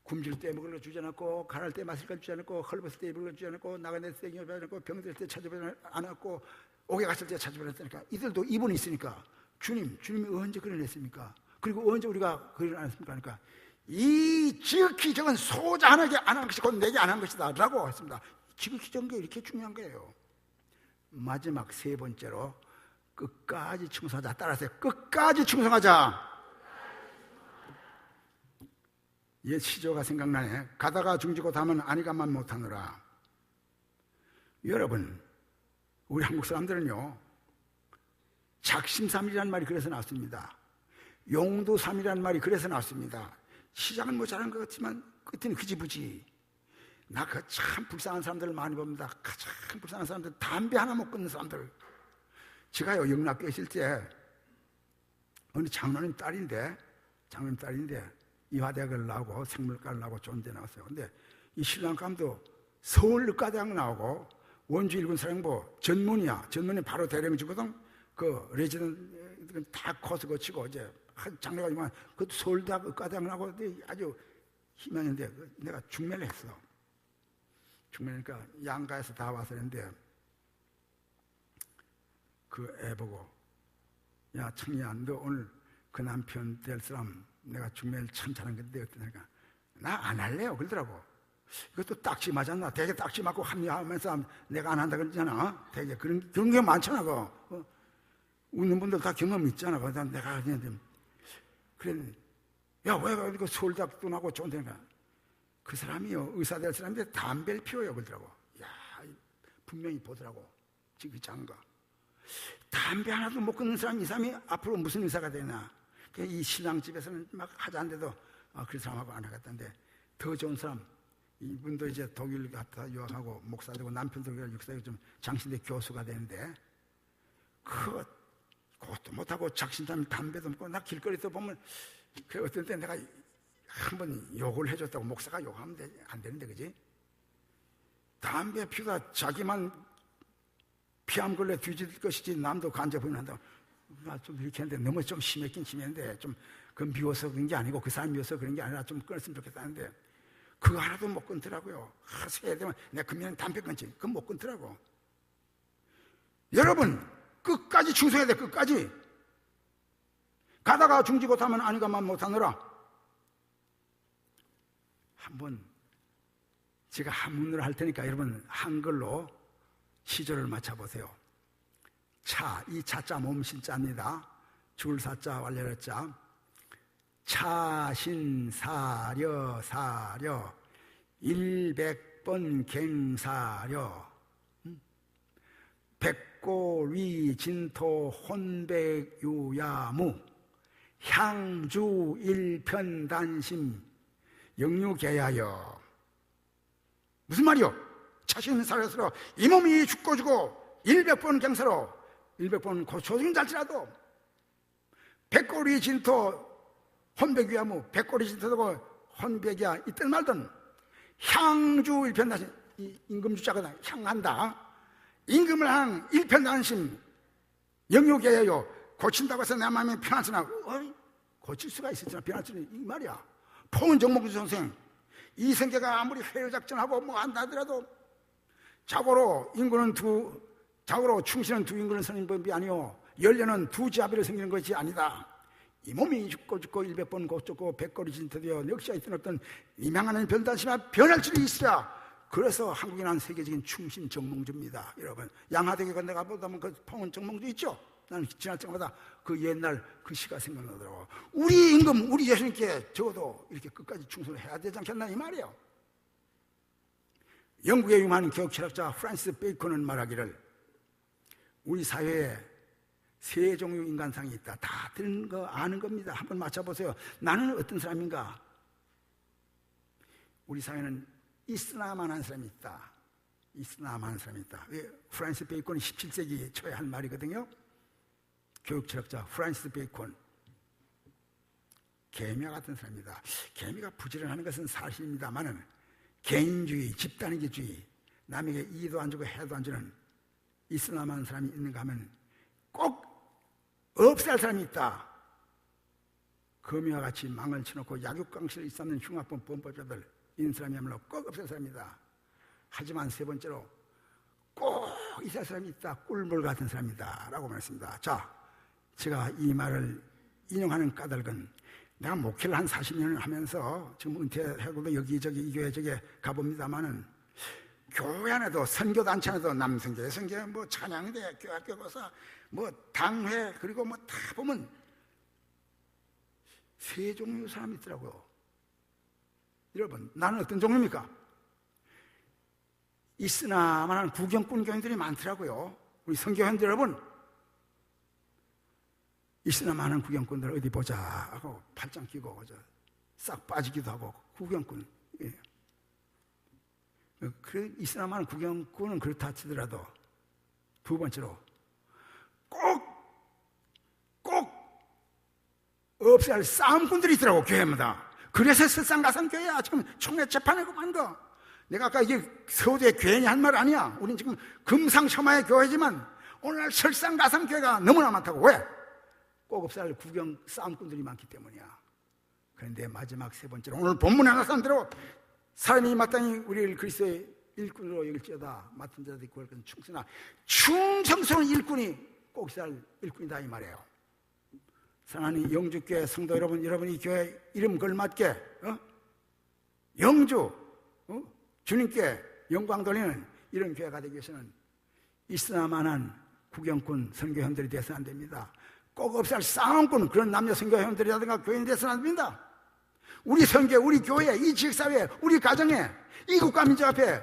굶줄 때 먹을 걸 주지 않았고, 가랄 때 마실 걸 주지 않았고, 헐벗을 때 입을 걸 주지 않았고, 나가낼 때 영접하지 않았고, 병들 때 찾아보지 않았고, 오게 갔을 때 찾아보지 않았으니까 이들도 이분이 있으니까 주님이 언제 그런 했습니까? 그리고 언제 우리가 그런 안 했습니까? 그러니까 이 지극히 적은 소자 하나에게 안 한 것이 곧 내게 안 한 것이다 라고 했습니다. 지극히 적은 게 이렇게 중요한 거예요. 마지막 세 번째로 끝까지 충성하자. 따라서 끝까지 충성하자. 옛 시조가 생각나네. 가다가 중지고 다면 아니가만 못하노라. 여러분, 우리 한국 사람들은요 작심삼일이라는 말이 그래서 나왔습니다. 용도삼이라는 말이 그래서 나왔습니다. 시작은 뭐 잘한 것 같지만 끝은 흐지부지. 나 그 참 불쌍한 사람들을 많이 봅니다. 가장 불쌍한 사람들, 담배 하나 못 끊는 사람들. 제가요 영락교회 있을 때 어느 장로님 딸인데 이화대학을 나오고 생물과를 나오고 좋은 데 나왔어요. 근데 이 신랑감도 서울의과대학 나오고 원주 일군 사령부 전문이야. 전문이 바로 대령주거든. 그 레지던트 다 코스 거치고 이제 장래가지만 그것도 서울대학 의과대학 나오고 아주 희망인데 내가 중매를 했어. 중매니까 양가에서 다 와서 했는데 그 애 보고 야 청이야 너 오늘 그 남편 될 사람 내가 중매를 참 잘한 건데 어떠니까 나 안 할래요 그러더라고. 이것도 딱지 맞았나? 되게 딱지 맞고 합리화하면서 내가 안 한다 그러잖아. 되게 그런 게 많잖아. 웃는 분들 다 경험 있잖아. 그래서 내가 그냥 그래 야 왜 이거 서울대학도 나고 좋은 데가 그 사람이요 의사 될 사람인데 담배를 피워요 그러더라고. 야 분명히 보더라고. 지금 장가 담배 하나도 못 끊는 사람 이 사람이 앞으로 무슨 의사가 되나. 이 신앙집에서는 막 하자는데도 그 사람하고 안 하겠다는데 더 좋은 사람 이분도 이제 독일 갔다 유학하고 목사 되고 남편도 육사되고 좀 장신대 교수가 되는데 그것도 못하고 작심삼일 담배도 먹고 나 길거리에서 보면 그 어떤 때 내가 한번 욕을 해줬다고 목사가 욕하면 안 되는데 그지? 담배 피우다 자기만 피암 걸려 뒤질 것이지 남도 간접하면 한다. 좀 이렇게 했는데 너무 좀 심했긴 심했는데 좀 그 미워서 그런 게 아니고 그 사람 미워서 그런 게 아니라 좀 끊었으면 좋겠다는데 그거 하나도 못 끊더라고요. 새해 되면 내가 금년에 담배 끊지 그건 못 끊더라고. 여러분 끝까지 충성해야 돼. 끝까지 가다가 중지 못하면 아니가만 못하노라. 한번 제가 한문으로 할 테니까 여러분 한글로 시조를 맞춰보세요. 차, 이 차자 몸신자입니다. 줄사자 완료자. 차신사려 사려 일백번 갱사려 백골위 진토 혼백유야무 향주 일편단심 영유계야여. 무슨 말이요? 차신사려서로 이 몸이 죽고 주고 일백번 갱사로 일백번 고초중잘지라도 백골위 진토 혼백유야무 백골위 진토고 혼백이야 있든 말든 향주 일편단심 임금주자가 향한다. 임금을 한 일편단심 영유계야여. 고친다고 해서 내 마음이 편하지나 고칠 수가 있었지만 편하지는 이 말이야. 포은 정몽주 선생 이 성계가 아무리 회유작전하고 뭐 한다 하더라도 자고로 인구는 자고로 충신은 두 인구는 서는 법이 아니오. 연례는 두 지아비를 섬기는 것이 아니다. 이 몸이 죽고 일백번 고쫓고 백거리 진토되어 역시가 있든 없든 이명하는 변단심아 변할 줄이 있으랴. 그래서 한국인은 세계적인 충신 정몽주입니다. 여러분 양화대교 건너가 보다면 그 포은 정몽주 있죠. 나는 지날 때마다 그 옛날 그 시가 생각나더라고. 우리 임금 우리 예수님께 적어도 이렇게 끝까지 충성을 해야 되지 않겠나 이 말이에요. 영국의 유명한 교육철학자 프란시스 베이컨은 말하기를 우리 사회에 세 종류 인간상이 있다. 다 들은 거 아는 겁니다. 한번 맞춰보세요. 나는 어떤 사람인가? 우리 사회는 있으나만한 사람이 있다. 있으나만한 사람이 있다. 프란시스 베이컨이 17세기 초에 한 말이거든요. 교육철학자 프란시스 베이컨. 개미와 같은 사람입니다. 개미가 부지런하는 것은 사실입니다만은 개인주의, 집단이기주의, 남에게 이도 안 주고 해도 안 주는 있으나만한 사람이 있는가 하면 꼭 없애야 할 사람이 있다. 거미와 같이 망을 쳐놓고 약육강실을 일삼는 흉악범 범법자들 이런 사람이야말로 꼭 없애야 할 사람이다. 하지만 세 번째로 꼭 있어야 할 사람이 있다. 꿀물 같은 사람이다 라고 말했습니다. 자, 제가 이 말을 인용하는 까닭은 내가 목회를 한 40년을 하면서 지금 은퇴하고도 여기저기 이 교회 저기 가봅니다마는 교회 안에도 선교단체 안에도 남선교, 여선교, 뭐 찬양대, 교학교 교사, 뭐 당회 그리고 뭐 다 보면 세 종류 사람이 있더라고요. 여러분 나는 어떤 종류입니까? 있으나마는 구경꾼 교인들이 많더라고요. 우리 선교회원들 여러분 있으나마는 구경꾼들 어디 보자 하고 팔짱 끼고 싹 빠지기도 하고 구경꾼. 그 있으나마는 구경꾼은 그렇다 치더라도 두 번째로 꼭 없애야 할 싸움꾼들이 있더라고 교회마다. 그래서 설상가상교회야. 지금 총회 재판하고 만 거. 내가 아까 이게 서울대 교회니 한 말 아니야. 우린 지금 금상첨화의 교회지만 오늘날 설상가상교회가 너무나 많다고. 왜? 꼭 없애야 할 구경 싸움꾼들이 많기 때문이야. 그런데 마지막 세 번째로 오늘 본문에 나선 대로 사람이 마땅히 우리를 그리스도의 일꾼으로 여길지어다. 맡은 자들이 구할 것은 충성이나 충성스러운 일꾼이 꼭 있어야 할 일꾼이다 이 말이에요. 사랑하는 영주교회 성도 여러분, 여러분이 교회 이름 걸맞게 영주 주님께 영광 돌리는 이런 교회가 되기 위해서는 있으나마한 구경꾼 선교회원들이 되어서는 안 됩니다. 꼭 없애야 할 싸움꾼 그런 남녀 선교회원들이라든가 교인이 되어서는 안 됩니다. 우리 선교, 우리 교회, 이 지역사회, 우리 가정에 이 국가 민족 앞에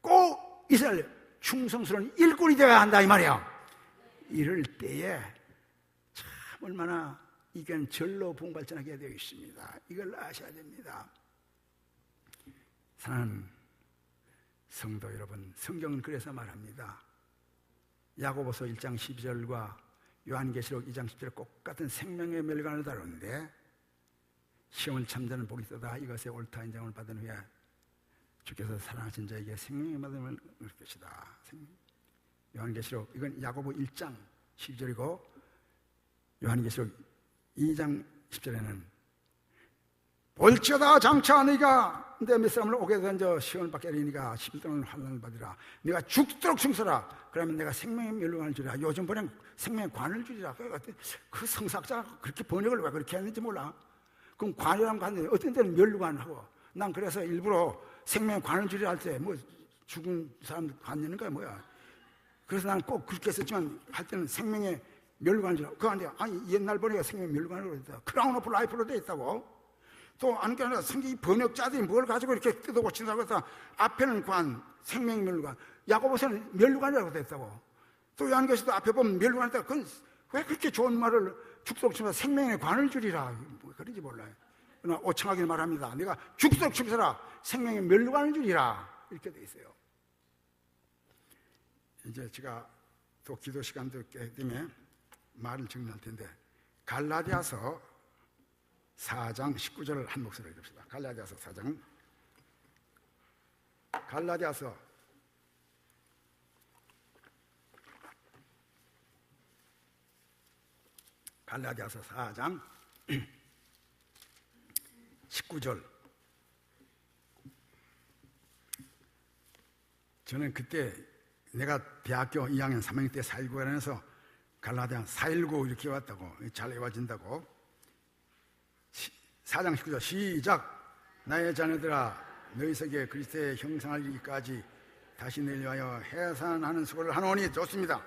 꼭 있어야 할 충성스러운 일꾼이 되어야 한다 이 말이야. 이럴 때에 참 얼마나 이 교회는 절로 부흥발전하게 되어 있습니다. 이걸 아셔야 됩니다. 사랑하는 성도 여러분, 성경은 그래서 말합니다. 야고보서 1장 12절과 요한계시록 2장 10절에 똑같은 생명의 멸관을 다루는데 시험을 참자는 복이 있도다. 이것에 옳다 인정을 받은 후에 주께서 사랑하신 자에게 생명의 받음을 얻을 것이다. 요한계시록 이건 야고보 1장 12절이고 요한계시록 2장 10절에는 볼지어다 장차 네가 내 몇사람을 오게 던져 시온을 받게 하리니가 10일 동안 환난을 받으라. 네가 죽도록 충서라. 그러면 내가 생명의 멸류관을 주리라. 요즘 번엔 생명의 관을 주리라. 그 성사학자가 그렇게 번역을 왜 그렇게 했는지 몰라. 그럼 관이라면 관인데 어떤 때는 멸류관 하고, 난 그래서 일부러 생명의 관을 주리라 할 때 뭐 죽은 사람 관 여는 거야 뭐야. 그래서 나는 꼭 그렇게 했었지만 할 때는 생명의 멸류관을 주리라. 그 안에 아니 옛날 번역가 생명의 멸류관으로 됐다. 크라운 오브 라이프로 돼 있다고. 또 아는 게 아니라 성경 번역자들이 뭘 가지고 이렇게 뜯어고친다고 해서 앞에는 관, 생명의 멸류관, 야고보서는 멸류관이라고 돼 있다고. 또 요한계시도 앞에 보면 멸류관이다. 그건 왜 그렇게 좋은 말을 죽도록 충서라 생명의 관을 주리라. 뭐 그런지 몰라요. 그러나 오청하게 말합니다. 내가 죽도록 충서라 생명의 멸류관을 주리라. 이렇게 돼 있어요. 이제 제가 또 기도 시간도 있기 때문에 말을 정리할 텐데, 갈라디아서 4장 19절을 한 목소리로 읽읍시다. 갈라디아서 4장. 갈라디아서 4장 19절. 저는 그때 내가 대학교 2학년 3학년 때 4.19관에서 갈라디아 4.19 이렇게 왔다고, 잘 외워진다고. 4장 19절 시작. 나의 자녀들아 너희 속에 그리스도의 형상을 이기까지 다시 내려하여 해산하는 수고를 하노니. 좋습니다.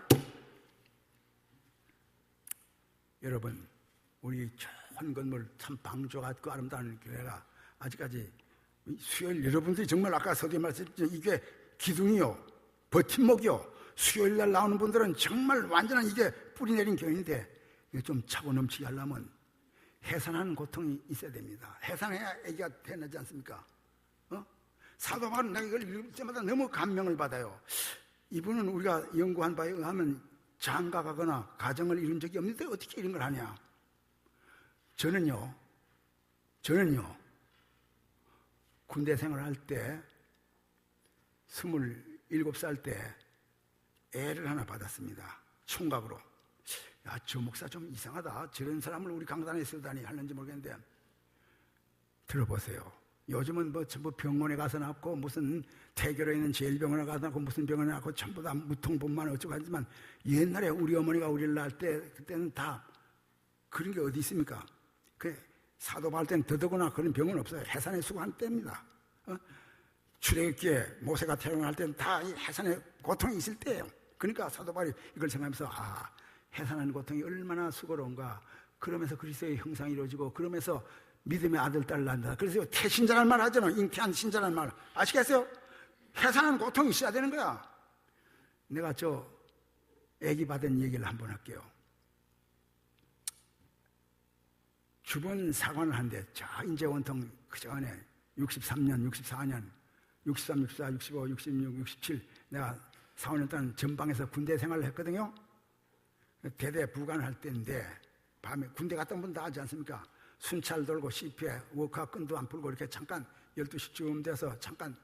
여러분, 우리 좋은 건물 참 방조 같고 아름다운 교회가 아직까지 수요일, 여러분들이 정말 아까 서두에 말씀드렸죠. 이게 기둥이요, 버팀목이요. 수요일 날 나오는 분들은 정말 완전한 이게 뿌리 내린 교회인데, 이거 좀 차고 넘치게 하려면 해산하는 고통이 있어야 됩니다. 해산해야 애기가 태어나지 않습니까? 사도 바울은 내가 이걸 읽을 때마다 너무 감명을 받아요. 이분은 우리가 연구한 바에 의하면 장가가거나 가정을 이룬 적이 없는데 어떻게 이런 걸 하냐. 저는요 군대 생활할 때 27살 때 애를 하나 받았습니다. 총각으로. 야, 저 목사 좀 이상하다. 저런 사람을 우리 강단에 쓰다니 하는지 모르겠는데, 들어보세요. 요즘은 뭐 전부 병원에 가서 낳고, 무슨 태교로 있는 제일병원에 가서 낳고, 무슨 병원에 낳고, 전부 다 무통분만 어쩌고 하지만, 옛날에 우리 어머니가 우리를 낳을 때 그때는 다 그런 게 어디 있습니까? 그 사도 바울 때는 더더구나 그런 병은 없어요. 해산의 수고한 때입니다. 출애굽기에 모세가 태어날 때는 다 해산의 고통이 있을 때예요. 그러니까 사도 바울이 이걸 생각하면서 해산하는 고통이 얼마나 수고로운가. 그러면서 그리스도의 형상이 이루어지고, 그러면서 믿음의 아들, 딸을 낳는다. 그래서 태신자라는 말 하잖아요. 잉태한 신자라는 말. 아시겠어요? 해산하는 고통이 있어야 되는 거야. 내가 저 애기 받은 얘기를 한번 할게요. 주변 사관을 한대. 이제 원통 그 전에 63년, 64년, 63, 64, 65, 66, 67 내가 4, 5년 동안 전방에서 군대 생활을 했거든요. 대대 부관할 때인데, 밤에 군대 갔다 온 분 다 하지 않습니까? 순찰 돌고 CP에 워커 끈도 안 풀고 이렇게 잠깐 12시쯤 돼서 잠깐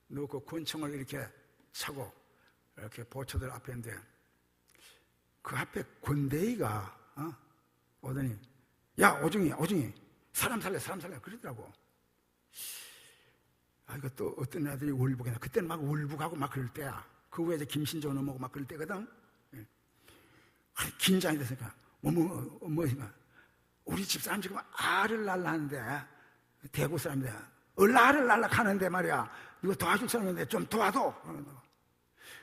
놓고 권총을 이렇게 차고 이렇게 보초들 앞에 있는데, 그 앞에 권대위가 오더니 야 오중이 사람 살려 그러더라고. 이거 또 어떤 애들이 월북이나, 그때는 막 월북하고 막 그럴 때야. 그 후에 이제 김신조 넘어오고 막 그럴 때거든. 긴장이 됐으니까 뭐니까 우리 집사람 지금 알을 낳으려는데, 대구 사람인데 알을 낳으려고 말이야. 이거 도와줄 사람인데 좀 도와줘.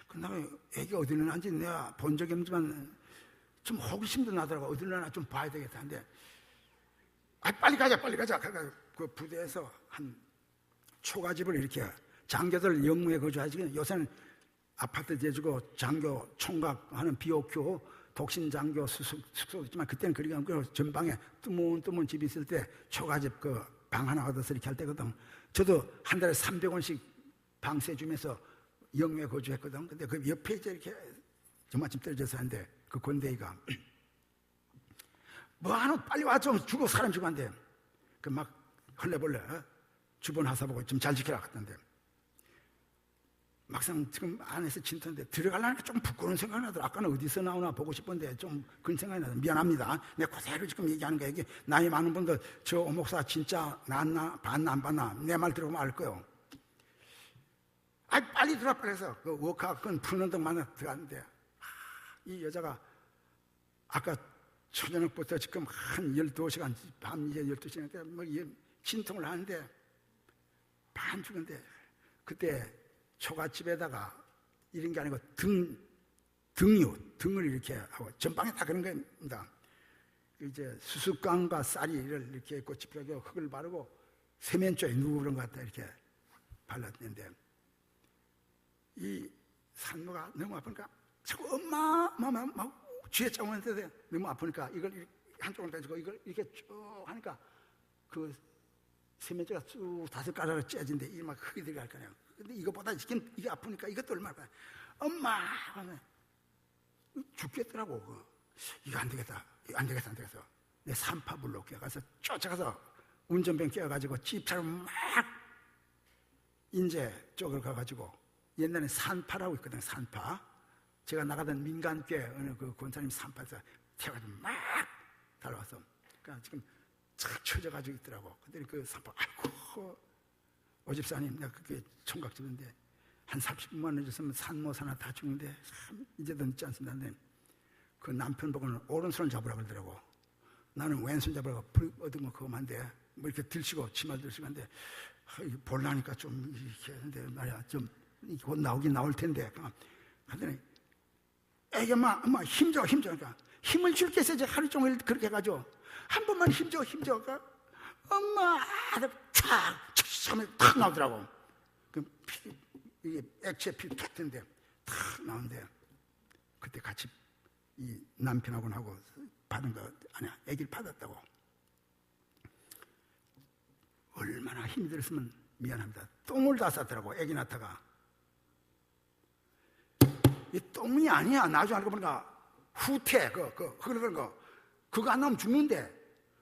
그러다가 애기가 어디 있는지 내가 본 적이 없지만 좀 호기심도 나더라고. 어디 있나 좀 봐야 되겠다 하는데, 빨리 가자. 그 부대에서 한 초가집을 이렇게 장교들 영무에 거주하지. 요새는 아파트 대주고 장교 총각 하는 BOQ 독신 장교 숙소도 있지만, 그때는 그리가 전방에 뜨문 집이 있을 때 초가집 그 방 하나 얻어서 이렇게 할 때거든. 저도 한 달에 300원씩 방세 주면서 영무에 거주했거든. 근데 그 옆에 이제 이렇게 저마침 떨어져서 하는데, 그 권대위가 뭐하노 빨리 와 좀 죽어 사람 죽어 한대. 그 막 헐레벌레 주변 하사 보고 좀 잘 지키라 했던데, 막상 지금 안에서 진통인데 들어가려니까 좀 부끄러운 생각이 나더라. 아까는 어디서 나오나 보고 싶은데 좀 그런 생각이 나더라. 미안합니다. 내가 그대로 지금 얘기하는 거야. 이게 나이 많은 분들 저 목사 진짜 나나 봤나 안 봤나 내 말 들어보면 알 거예요. 빨리 들어와 빨리 해서 그 워크아웃 푸는 동안 들어갔는데 이 여자가 아까 초저녁부터 지금 한 12시간 밤 이제 12시간 때 뭐 진통을 하는데 반죽인데 그때 초가집에다가 이런 게 아니고 등을 이렇게 하고 전방에 다 그런 겁니다. 이제 수수깡과 쌀이를 이렇게 있고 찌푸려고 흙을 바르고 세면조에 누런 것 같다 이렇게 발랐는데 이 산모가 너무 아프니까 자꾸 엄마 쥐에 짜오는데 너무 아프니까 이걸 한쪽으로 빼주고 이걸 이렇게 쭉 하니까 그 세면조가 쭉 5가닥으로 째진데 이게 막 흙이 들어갈 거네요. 근데 이것보다 이게 아프니까 이것도 얼마나 엄마 하면 죽겠더라고. 이거 안 되겠다. 안 되겠어. 내 산파불로 깨가서 쫓아가서 운전병 깨워가지고 집차로 막 인제 쪽으로 가가지고 옛날에 산파라고 있거든. 산파. 제가 나가던 민간교회 어느 그 권사님 산파에서 태워가지고 막 달려왔어. 그러니까 지금 착 쳐져가지고 있더라고. 근데 그 산파 아이고 오집사님 내가 그게 총각집인데 한 30분만 늦었으면 산모 사나 다 죽는데 참 이제도 늦지 않습니다. 근데 그 남편 보고는 오른손을 잡으라고 그러더라고. 나는 왼손 잡으라고 불 얻은 거 그거만 돼. 뭐 이렇게 들시고 치마 들시고 하는데 볼라니까 좀 이렇게 하는데 말이야 좀 곧 나오긴 나올 텐데 하더니 애기 엄마 힘줘 그러니까 힘을 줄게 해서 하루 종일 그렇게 해가지고 한 번만 힘줘 그러니까 엄마 촥 하면 탁 나오더라고. 그 피, 이게 액체 피 툭 튀는데 탁 나오는데 그때 같이 이 남편하고 하고 받은 거 아니야 애기를 받았다고. 얼마나 힘이 들었으면 미안합니다. 똥을 다 쌌더라고 애기 낳다가. 이 똥이 아니야. 나중에 알고 보니까 후퇴 그런 거 그거 안 나오면 죽는데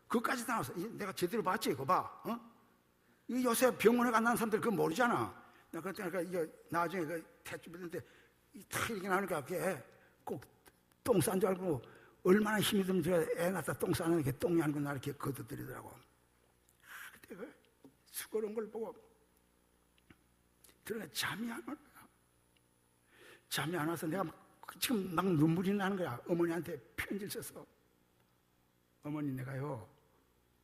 그거까지 다 나왔어. 내가 제대로 봤지 그거 봐. 이 요새 병원에 안 나는 사람들 그거 모르잖아. 내가 그러니까 이거 나중에 그 태주 받는데 탁 이렇게 나오니까 그게 꼭 똥 싼 줄 알고 얼마나 힘이 들면 제가 애 낳다 똥 싸는 게 똥이 아니고 나 이렇게 걷어들이더라고. 그때 그 수고로운 걸 보고 들어가 잠이 안 와서 내가 지금 막 눈물이 나는 거야. 어머니한테 편지를 써서 어머니 내가요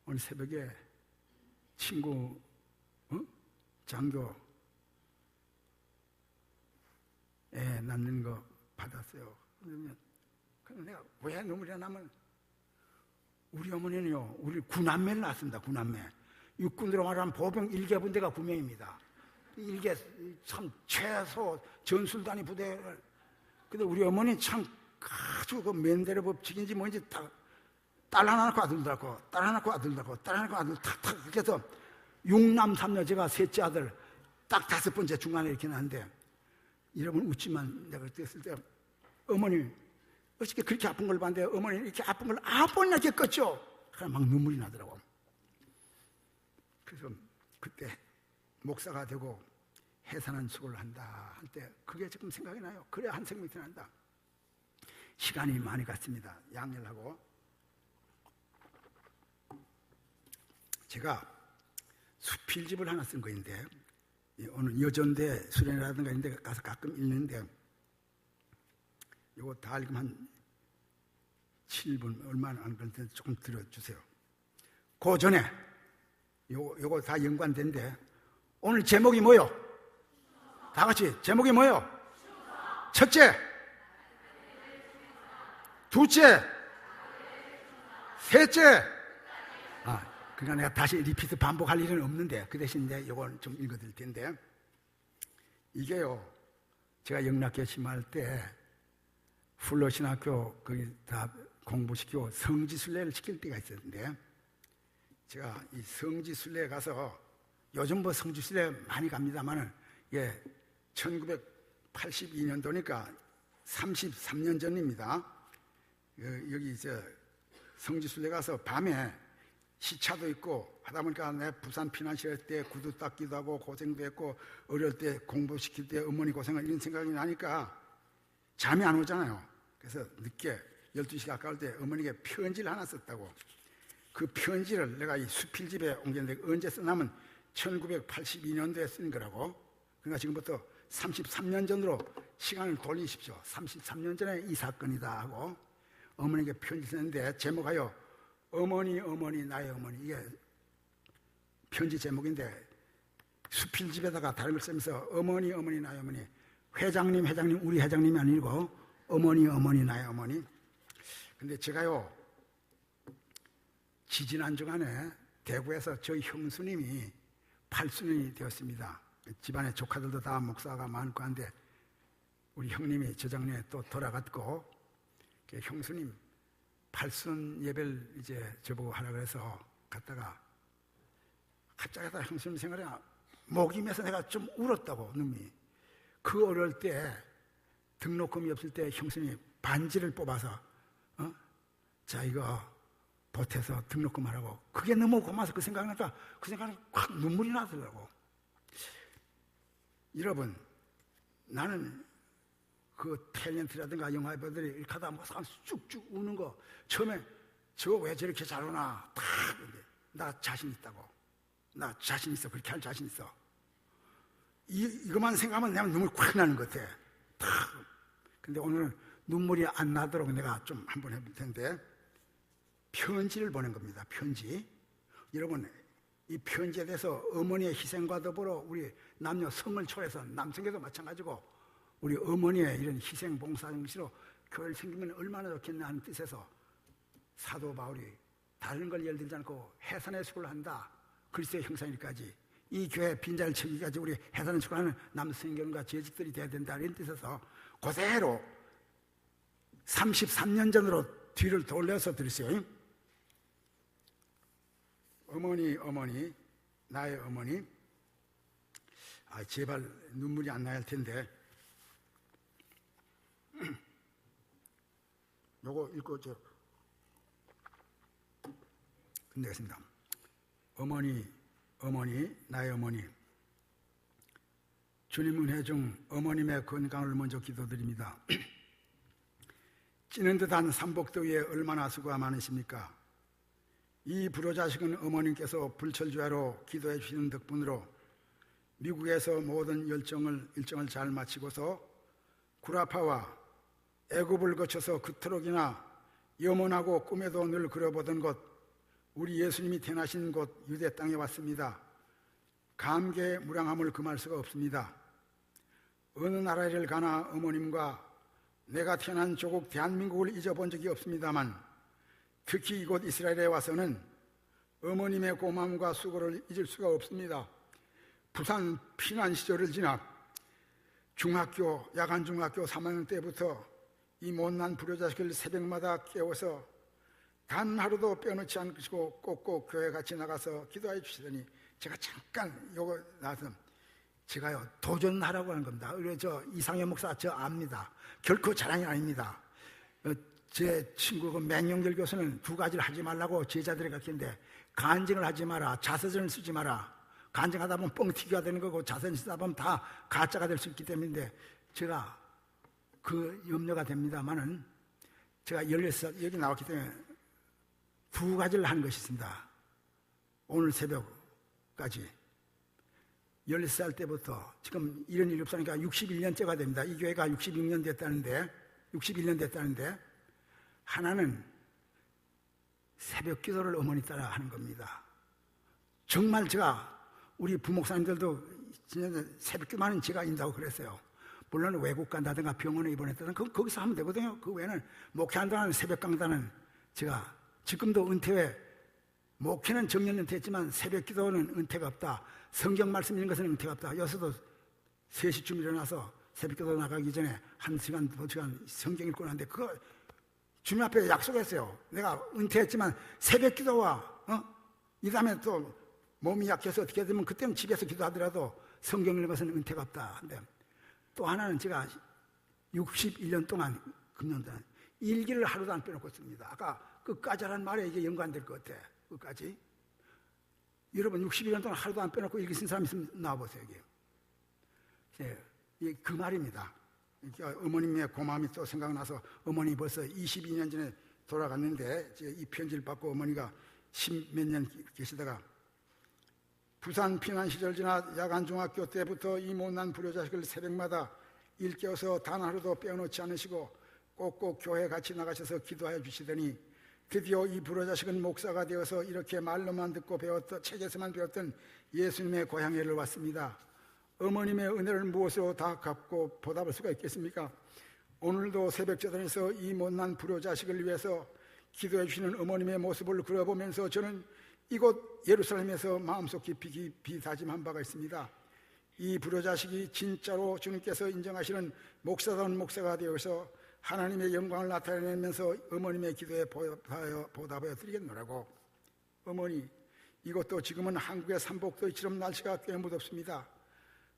오늘 새벽에 친구 장교 애 낳는 거 받았어요. 그러면 내가 왜 눈물이 나면 우리 어머니는요 우리 9남매를 낳았습니다. 9남매. 육군으로 말하면 보병 1개 분대가 9명입니다. 1개 참 최소 전술단위 부대를. 근데 우리 어머니 참 아주 그 맨데레 법칙인지 뭔지 다 딸 하나 낳고 아들 낳고 딸 하나 낳고 아들 낳고 딸 하나 낳고 아들 탁탁 그렇게 해서 6남 3녀 제가 셋째 아들 딱 5번째 중간에 이렇게 낳는데 여러분 웃지만 내가 그때 했을 때 어머니 어떻게 그렇게 아픈 걸 봤는데 어머니 이렇게 아픈 걸 9번이나 이렇게 껐죠. 그럼 막 눈물이 나더라고. 그래서 그때 목사가 되고 해산한 수고를 한다 할 때 그게 지금 생각이 나요. 그래야 한 생명이 태어난다. 시간이 많이 갔습니다. 양념하고 제가 수필집을 하나 쓴 거인데 오늘 여전대 수련이라든가 이런 데 가서 가끔 읽는데 이거 다 읽으면 한 7분 얼마나 안 걸리는데 조금 들어주세요. 그 전에 요거 다 연관된데 오늘 제목이 뭐요? 다 같이 제목이 뭐요? 첫째, 둘째, 셋째. 그러니까 내가 다시 리피트 반복할 일은 없는데 그 대신 이제 이걸 좀 읽어드릴 텐데 이게요 제가 영락교 심할 때 풀로신학교 거기 다 공부시키고 성지순례를 시킬 때가 있었는데 제가 이 성지순례에 가서 요즘 뭐 성지순례 많이 갑니다만은 예 1982년도니까 33년 전입니다. 여기 이제 성지순례 가서 밤에 시차도 있고 하다 보니까 내 부산 피난시할 때 구두 닦기도 하고 고생도 했고 어릴 때 공부시킬 때 어머니 고생을 이런 생각이 나니까 잠이 안 오잖아요. 그래서 늦게 12시 가까울 때 어머니에게 편지를 하나 썼다고. 그 편지를 내가 이 수필집에 옮겼는데 언제 썼냐면 1982년도에 쓴 거라고. 그러니까 지금부터 33년 전으로 시간을 돌리십시오. 33년 전에 이 사건이다 하고 어머니에게 편지 썼는데 제목하여 어머니 어머니 나의 어머니, 이게 편지 제목인데 수필집에다가 다른 걸 쓰면서 어머니 어머니 나의 어머니, 회장님 회장님 우리 회장님이 아니고 어머니 어머니 나의 어머니. 근데 제가요 지지난 주간에 대구에서 저희 형수님이 8순년이 되었습니다. 집안에 조카들도 다 목사가 많고 한데 우리 형님이 저작년에 또 돌아갔고, 형수님 8순 예배를 이제 저보고 하라 그래서 갔다가 갑자기 하다 형수님 생각에 목이 메서 내가 좀 울었다고. 놈이 그 어릴 때 등록금이 없을 때 형수님이 반지를 뽑아서 자 이거 보태서 등록금 하라고. 그게 너무 고마워서 그 생각나니까 그 생각에 확 눈물이 나더라고. 여러분, 나는 그 탤런트라든가 영화 배우들이 이렇게 하다 뭐 쭉쭉 우는 거 처음에 저 왜 저렇게 잘 우나 다 근데 나 자신 있다고. 나 자신 있어. 그렇게 할 자신 있어. 이것만 생각하면 내가 눈물 콱 나는 것 같아. 다. 근데 오늘은 눈물이 안 나도록 내가 좀 한번 해볼 텐데 편지를 보낸 겁니다. 편지. 여러분, 이 편지에 대해서 어머니의 희생과 더불어 우리 남녀 성을 초래해서 남성에도 마찬가지고 우리 어머니의 이런 희생 봉사 정신으로 교회를 생기면 얼마나 좋겠나 하는 뜻에서 사도 바울이 다른 걸 예를 들지 않고 해산의 수고를 한다. 그리스도의 형상일까지 이 교회 빈자를 채우기까지 우리 해산의 수고를 하는 남성경과 재직들이 돼야 된다. 이런 뜻에서 그대로 33년 전으로 뒤를 돌려서 들으세요. 어머니 어머니 나의 어머니. 제발 눈물이 안 나야 할 텐데 요거 읽고 저 끝내겠습니다. 어머니 어머니 나의 어머니, 주님 은혜 중 어머님의 건강을 먼저 기도드립니다. 찌는 듯한 삼복더위에 얼마나 수고가 많으십니까? 이 불효자식은 어머님께서 불철주야로 기도해 주시는 덕분으로 미국에서 모든 일정을 잘 마치고서 구라파와 애굽을 거쳐서 그토록이나 염원하고 꿈에도 늘 그려보던 곳, 우리 예수님이 태어나신 곳 유대 땅에 왔습니다. 감개의 무량함을 금할 수가 없습니다. 어느 나라를 가나 어머님과 내가 태어난 조국 대한민국을 잊어본 적이 없습니다만 특히 이곳 이스라엘에 와서는 어머님의 고마움과 수고를 잊을 수가 없습니다. 부산 피난 시절을 지나 중학교, 야간 중학교 3학년 때부터 이 못난 불효자식을 새벽마다 깨워서 단 하루도 빼놓지 않으시고 꼭꼭 교회 같이 나가서 기도해 주시더니 제가 잠깐 요거 나와서 제가요 도전하라고 하는 겁니다. 그래 저 이상현 목사 저 압니다. 결코 자랑이 아닙니다. 제 친구 그 맹영길 교수는 두 가지를 하지 말라고 제자들에게 가르치는데 간증을 하지 마라, 자서전을 쓰지 마라. 간증하다 보면 뻥튀기가 되는 거고 자서전 쓰다 보면 다 가짜가 될 수 있기 때문인데 제가 그 염려가 됩니다만은 제가 16살 여기 나왔기 때문에 두 가지를 하는 것이 있습니다. 오늘 새벽까지 16살 때부터 지금 77살이니까 61년째가 됩니다. 이 교회가 66년 됐다는데 61년 됐다는데 하나는 새벽 기도를 어머니 따라 하는 겁니다. 정말 제가 우리 부목사님들도 새벽 기도하는 제가 인다고 그랬어요. 물론 외국 간다든가 병원에 입원했다든가 거기서 하면 되거든요. 그 외에는 목회한다는 새벽 강단은 제가 지금도 은퇴 후에 목회는 정년 은퇴했지만 새벽 기도는 은퇴가 없다. 성경 말씀 읽는 것은 은퇴가 없다. 여기서도 3시쯤 일어나서 새벽 기도 나가기 전에 1시간, 2시간 성경 읽고 나는데 그거 주님 앞에 약속했어요. 내가 은퇴했지만 새벽 기도와 이 다음에 또 몸이 약해서 어떻게 되면 그때는 집에서 기도하더라도 성경 읽는 것은 은퇴가 없다. 근데 또 하나는 제가 61년 동안 금년도는 일기를 하루도 안 빼놓고 씁니다. 아까 끝까지 하라는 말에 이게 연관될 것 같아. 끝까지. 여러분 61년 동안 하루도 안 빼놓고 일기 쓴 사람 있으면 나와보세요. 그 말입니다. 어머님의 고마움이 또 생각나서 어머니 벌써 22년 전에 돌아갔는데 이 편지를 받고 어머니가 10몇 년 계시다가 부산 피난 시절 지나 야간 중학교 때부터 이 못난 불효자식을 새벽마다 일깨워서 단 하루도 빼어놓지 않으시고 꼭꼭 교회 같이 나가셔서 기도하여 주시더니 드디어 이 불효자식은 목사가 되어서 이렇게 말로만 듣고 배웠던 책에서만 배웠던 예수님의 고향에를 왔습니다. 어머님의 은혜를 무엇으로 다 갚고 보답할 수가 있겠습니까? 오늘도 새벽제단에서 이 못난 불효자식을 위해서 기도해 주시는 어머님의 모습을 그려보면서 저는 이곳 예루살렘에서 마음속 깊이 다짐한 바가 있습니다. 이 불효자식이 진짜로 주님께서 인정하시는 목사다운 목사가 되어서 하나님의 영광을 나타내면서 어머님의 기도에 보답하여 드리겠노라고. 어머니, 이것도 지금은 한국의 삼복도이처럼 날씨가 꽤 무덥습니다.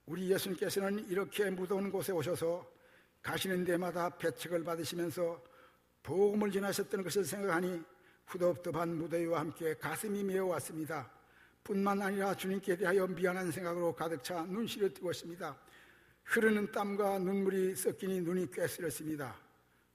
우리 예수님께서는 이렇게 무더운 곳에 오셔서 가시는 데마다 배책을 받으시면서 복음을 전하셨던 것을 생각하니 후덥답한 무더위와 함께 가슴이 메어왔습니다. 뿐만 아니라 주님께 대하여 미안한 생각으로 가득 차 눈시를 뜨고 있습니다. 흐르는 땀과 눈물이 섞이니 눈이 꽤 쓰렸습니다.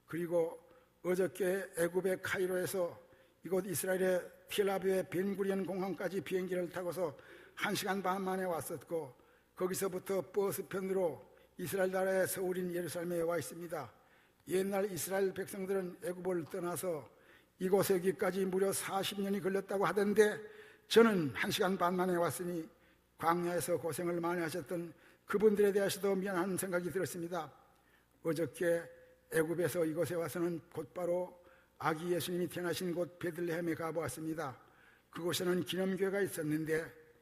그리고 어저께 애굽의 카이로에서 이곳 이스라엘의 텔아비브의 벤구리온 공항까지 비행기를 타고서 1시간 반 만에 왔었고 거기서부터 버스편으로 이스라엘 나라의 서울인 예루살렘에 와 있습니다. 옛날 이스라엘 백성들은 애굽을 떠나서 이곳에 오기까지 무려 40년이 걸렸다고 하던데 저는 1시간 반 만에 왔으니 광야에서 고생을 많이 하셨던 그분들에 대해서도 미안한 생각이 들었습니다. 어저께 애굽에서 이곳에 와서는 곧바로 아기 예수님이 태어나신 곳 베들레헴에 가보았습니다. 그곳에는 기념교회가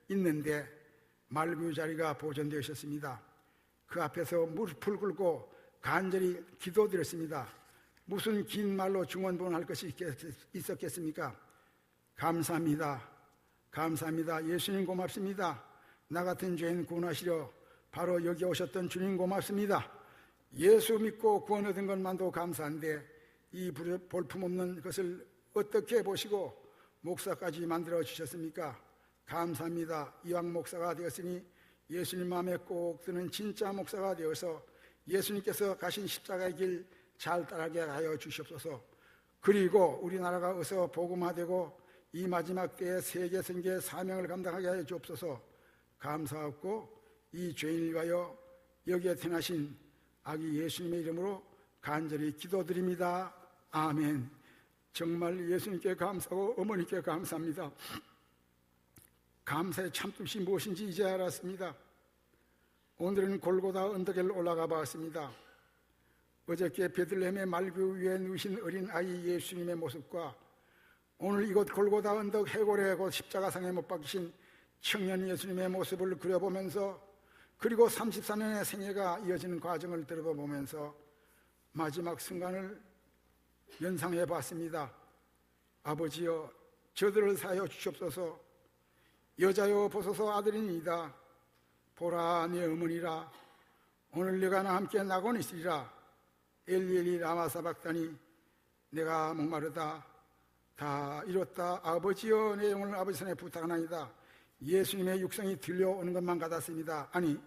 있는데 말구 자리가 보존되어 있었습니다. 그 앞에서 무릎을 꿇고 간절히 기도드렸습니다. 무슨 긴 말로 중원본할 것이 있었겠습니까? 감사합니다. 감사합니다. 예수님 고맙습니다. 나 같은 죄인 구원하시려 바로 여기 오셨던 주님 고맙습니다. 예수 믿고 구원 얻은 것만도 감사한데 이 볼품없는 것을 어떻게 보시고 목사까지 만들어 주셨습니까? 감사합니다. 이왕 목사가 되었으니 예수님 마음에 꼭 드는 진짜 목사가 되어서 예수님께서 가신 십자가의 길 잘 따라가게 하여 주시옵소서. 그리고 우리나라가 어서 복음화되고 이 마지막 때에 세계 선교의 사명을 감당하게 하여 주옵소서. 감사하고 이 죄인을 위하여 여기에 태어나신 아기 예수님의 이름으로 간절히 기도드립니다. 아멘. 정말 예수님께 감사하고 어머니께 감사합니다. 감사의 참뜻이 무엇인지 이제 알았습니다. 오늘은 골고다 언덕에 올라가 봤습니다. 어저께 베들레헴의 말구 위에 누우신 어린 아이 예수님의 모습과 오늘 이곳 골고다 언덕 해골에 곧 십자가상에 못 박히신 청년 예수님의 모습을 그려보면서 그리고 34년의 생애가 이어지는 과정을 들어보면서 마지막 순간을 연상해 봤습니다. 아버지여 저들을 사하여 주시옵소서. 여자여 보소서 아들이니이다. 보라 내 어머니라. 오늘 내가 나 함께 나곤 있으리라. 엘리엘리 라마 사박다니. 내가 목마르다 다 이뤘다. 아버지여 내 영혼을 아버지 손에 부탁하나이다. 예수님의 육성이 들려오는 것만 같았습니다. 아니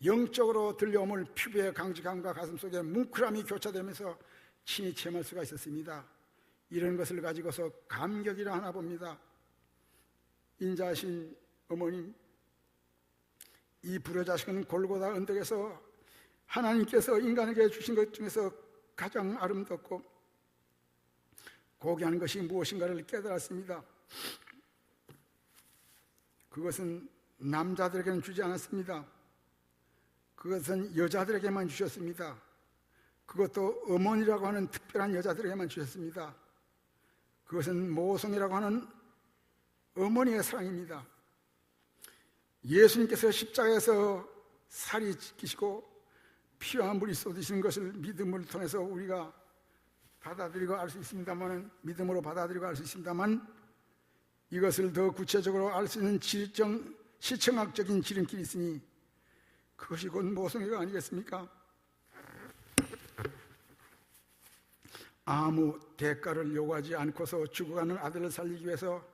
영적으로 들려옴을 피부의 강직함과 가슴속에 뭉클함이 교차되면서 친히 체험할 수가 있었습니다. 이런 것을 가지고서 감격이라 하나 봅니다. 인자하신 어머님, 이 불효자식은 골고다 언덕에서 하나님께서 인간에게 주신 것 중에서 가장 아름답고 고귀한 것이 무엇인가를 깨달았습니다. 그것은 남자들에게는 주지 않았습니다. 그것은 여자들에게만 주셨습니다. 그것도 어머니라고 하는 특별한 여자들에게만 주셨습니다. 그것은 모성이라고 하는 어머니의 사랑입니다. 예수님께서 십자가에서 살이 찢기시고 피와 물이 쏟으시는 것을 믿음을 통해서 우리가 받아들이고 알 수 있습니다만, 믿음으로 받아들이고 알 수 있습니다만, 이것을 더 구체적으로 알 수 있는 시청학적인 지름길이 있으니 그것이 곧 모성애가 아니겠습니까? 아무 대가를 요구하지 않고서 죽어가는 아들을 살리기 위해서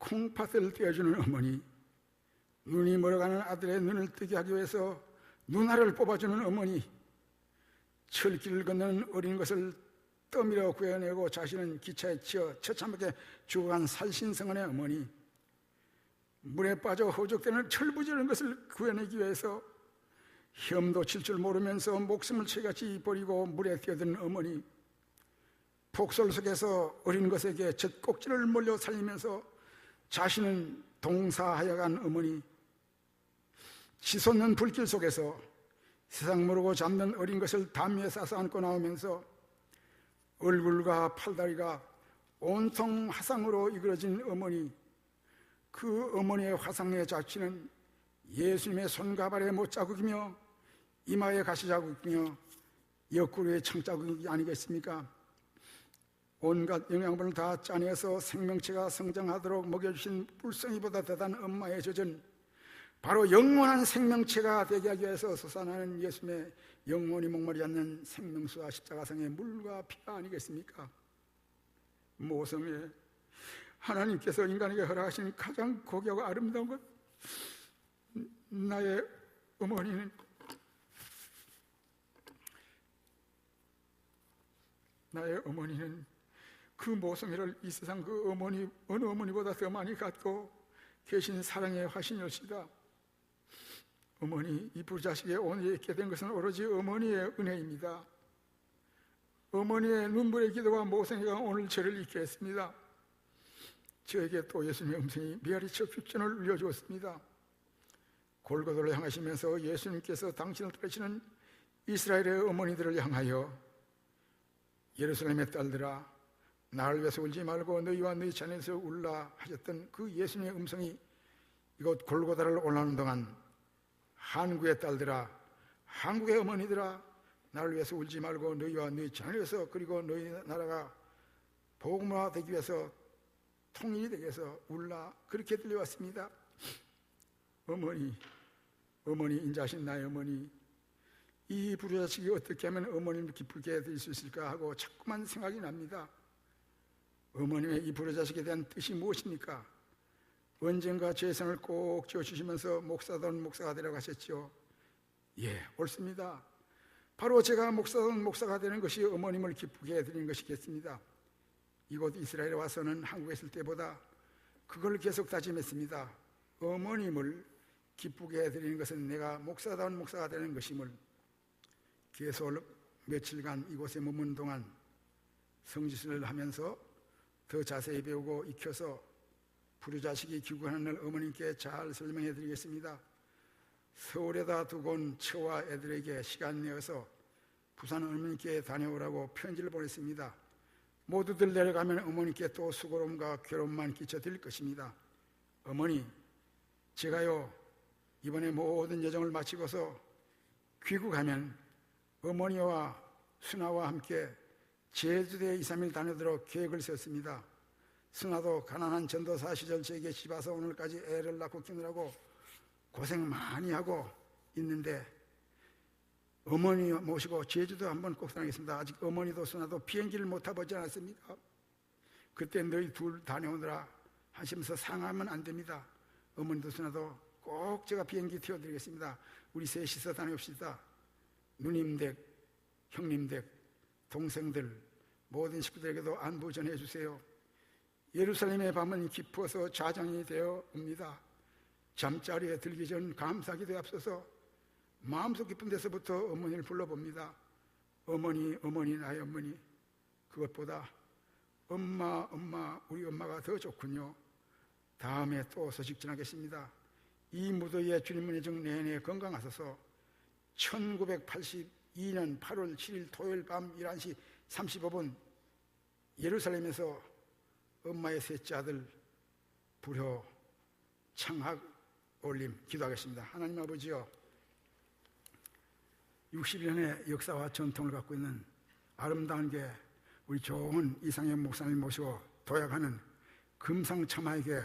콩팥을 떼어주는 어머니, 눈이 멀어가는 아들의 눈을 뜨게 하기 위해서 눈알을 뽑아주는 어머니, 철길을 건너는 어린 것을 떠밀어 구해내고 자신은 기차에 치여 처참하게 죽어간 살신성원의 어머니, 물에 빠져 허적되는 철부지런 것을 구해내기 위해서 혐도 칠 줄 모르면서 목숨을 채같이 버리고 물에 뛰어드는 어머니, 폭설 속에서 어린 것에게 젖꼭지를 몰려 살리면서 자신은 동사하여간 어머니, 치솟는 불길 속에서 세상 모르고 잡는 어린 것을 담 위에 싸서 안고 나오면서 얼굴과 팔다리가 온통 화상으로 이그러진 어머니, 그 어머니의 화상의 자취는 예수님의 손과 발의 못자국이며 이마의 가시자국이며 옆구리의 창자국이 아니겠습니까? 온갖 영양분을 다 짜내서 생명체가 성장하도록 먹여주신 불성이보다 대단한 엄마의 젖은 바로 영원한 생명체가 되게 하기 위해서 솟아나는 예수님의 영원히 목마르지 않는 생명수와 십자가상의 물과 피가 아니겠습니까? 모성에 하나님께서 인간에게 허락하신 가장 고귀하고 아름다운 것, 나의 어머니는 그 모성애를 이 세상 그 어머니 어느 어머니보다 더 많이 갖고 계신 사랑의 화신이시다. 어머니, 이 부자식의 오늘 있게 된 것은 오로지 어머니의 은혜입니다. 어머니의 눈물의 기도와 모성애가 오늘 저를 있게 했습니다. 저에게 또 예수님의 음성이 메아리쳐 귓전을 울려주었습니다. 골고다를 향하시면서 예수님께서 당신을 따르시는 이스라엘의 어머니들을 향하여 예루살렘의 딸들아, 나를 위해서 울지 말고 너희와 너희 자녀에서 울라 하셨던 그 예수님의 음성이 이곳 골고다를 올라오는 동안 한국의 딸들아, 한국의 어머니들아, 나를 위해서 울지 말고 너희와 너희 자녀를 위해서, 그리고 너희 나라가 복음화되기 위해서, 통일이 되기 위해서 울라, 그렇게 들려왔습니다. 어머니, 인자하신 나의 어머니, 이 부르자식이 어떻게 하면 어머님을 기쁘게 해드릴 수 있을까 하고 자꾸만 생각이 납니다. 어머님의 이 부르자식에 대한 뜻이 무엇입니까? 언젠가 재산을 꼭 지어주시면서 목사다운 목사가 되라고 하셨죠. 예, 옳습니다. 바로 제가 목사다운 목사가 되는 것이 어머님을 기쁘게 해드리는 것이겠습니다. 이곳 이스라엘에 와서는 한국에 있을 때보다 그걸 계속 다짐했습니다. 어머님을 기쁘게 해드리는 것은 내가 목사다운 목사가 되는 것임을. 계속 며칠간 이곳에 머문 동안 성지순을 하면서 더 자세히 배우고 익혀서 부르자식이 귀국하는 날 어머님께 잘 설명해 드리겠습니다. 서울에다 두고 온 처와 애들에게 시간 내어서 부산 어머님께 다녀오라고 편지를 보냈습니다. 모두들 내려가면 어머니께 또 수고로움과 괴로움만 끼쳐드릴 것입니다. 어머니, 제가요 이번에 모든 여정을 마치고서 귀국하면 어머니와 순아와 함께 제주도에 2, 3일 다니도록 계획을 세웠습니다. 순아도 가난한 전도사 시절 제게 집 와서 오늘까지 애를 낳고 키우느라고 고생 많이 하고 있는데 어머니 모시고 제주도 한번 꼭 다니겠습니다. 아직 어머니도 순아도 비행기를 못 타보지 않았습니까? 그때 너희 둘 다녀오느라 하시면서 상하면 안 됩니다. 어머니도 순아도 꼭 제가 비행기 태워드리겠습니다. 우리 셋이서 다녀옵시다. 누님 댁, 형님 댁, 동생들 모든 식구들에게도 안부 전해주세요. 예루살렘의 밤은 깊어서 자정이 되어 옵니다. 잠자리에 들기 전 감사기도에 앞서서 마음속 깊은 데서부터 어머니를 불러봅니다. 어머니, 어머니, 나의 어머니. 그것보다 엄마, 우리 엄마가 더 좋군요. 다음에 또 소식 전하겠습니다. 이 무더위에 주님 은혜중 내내 건강하소서. 1982년 8월 7일 토요일 밤 11시 35분 예루살렘에서 엄마의 셋째 아들 불효 창학 올림 기도하겠습니다. 하나님 아버지요, 60년의 역사와 전통을 갖고 있는 아름다운 게 우리 좋은 이상현 목사님 모시고 도약하는 금상첨화에게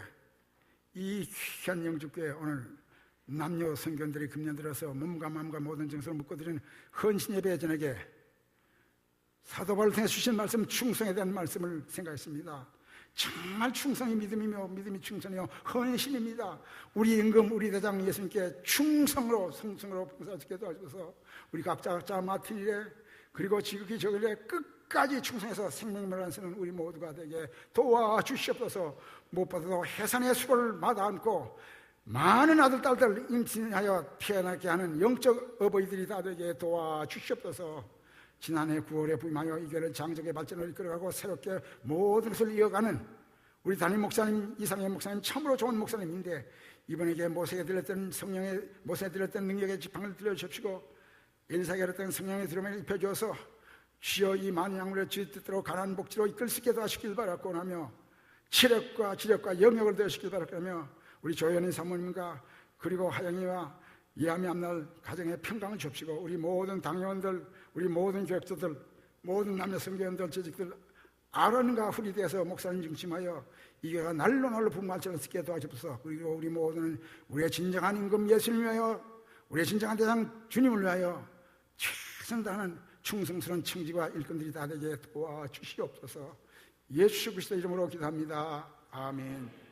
이 귀한 영주교회 오늘 남녀 성견들이 금년 들어서 몸과 마음과 모든 정성을 묶어드리는 헌신 예배 전에게 사도 바울을 통해 주신 말씀 충성에 대한 말씀을 생각했습니다. 정말 충성이 믿음이며 믿음이 충성이요 헌신입니다. 우리 임금 우리 대장 예수님께 충성으로 성성으로 봉사하게 도와주셔서 우리 각자 맡은 일에 그리고 지극히 저일에 끝까지 충성해서 생명을 쓰는 우리 모두가 되게 도와주시옵소서. 무엇보다도 해산의 수고를 마다 않고 많은 아들 딸들 임신하여 태어나게 하는 영적 어버이들이 다 되게 도와주시옵소서. 지난해 9월에 부임하여 이 교회를 장적의 발전을 이끌어가고 새롭게 모든 것을 이어가는 우리 담임 목사님 이상현 목사님 참으로 좋은 목사님인데 이번에게 모세에 들렸던 모세에 들렸던 능력의 지팡이를 들려주십시고 엘사에게 들렸던 성령의 드럼을 입혀주어서 주여 이 많은 양물의 주의 뜻대로 가난한 복지로 이끌 수 있게 도와주시길 바랐고 하며 체력과 지력과 영역을 되어주시길 바랐고 하며 우리 조현희 사모님과 그리고 하영이와 예함이 앞날 가정의 평강을 주십시고 우리 모든 당회원들 우리 모든 교육자들 모든 남녀 성교원들 재직들 아론과 훌이 되어서 목사님 중심하여 이 교회가 날로 날로 분발처럼 쓰게 도와주옵소서. 그리고 우리 모두는 우리의 진정한 임금 예수님을 위하여 우리의 진정한 대상 주님을 위하여 최선을 다하는 충성스러운 청지와 일꾼들이 다 되게 도와주시옵소서. 예수 그리스도 이름으로 기도합니다. 아멘.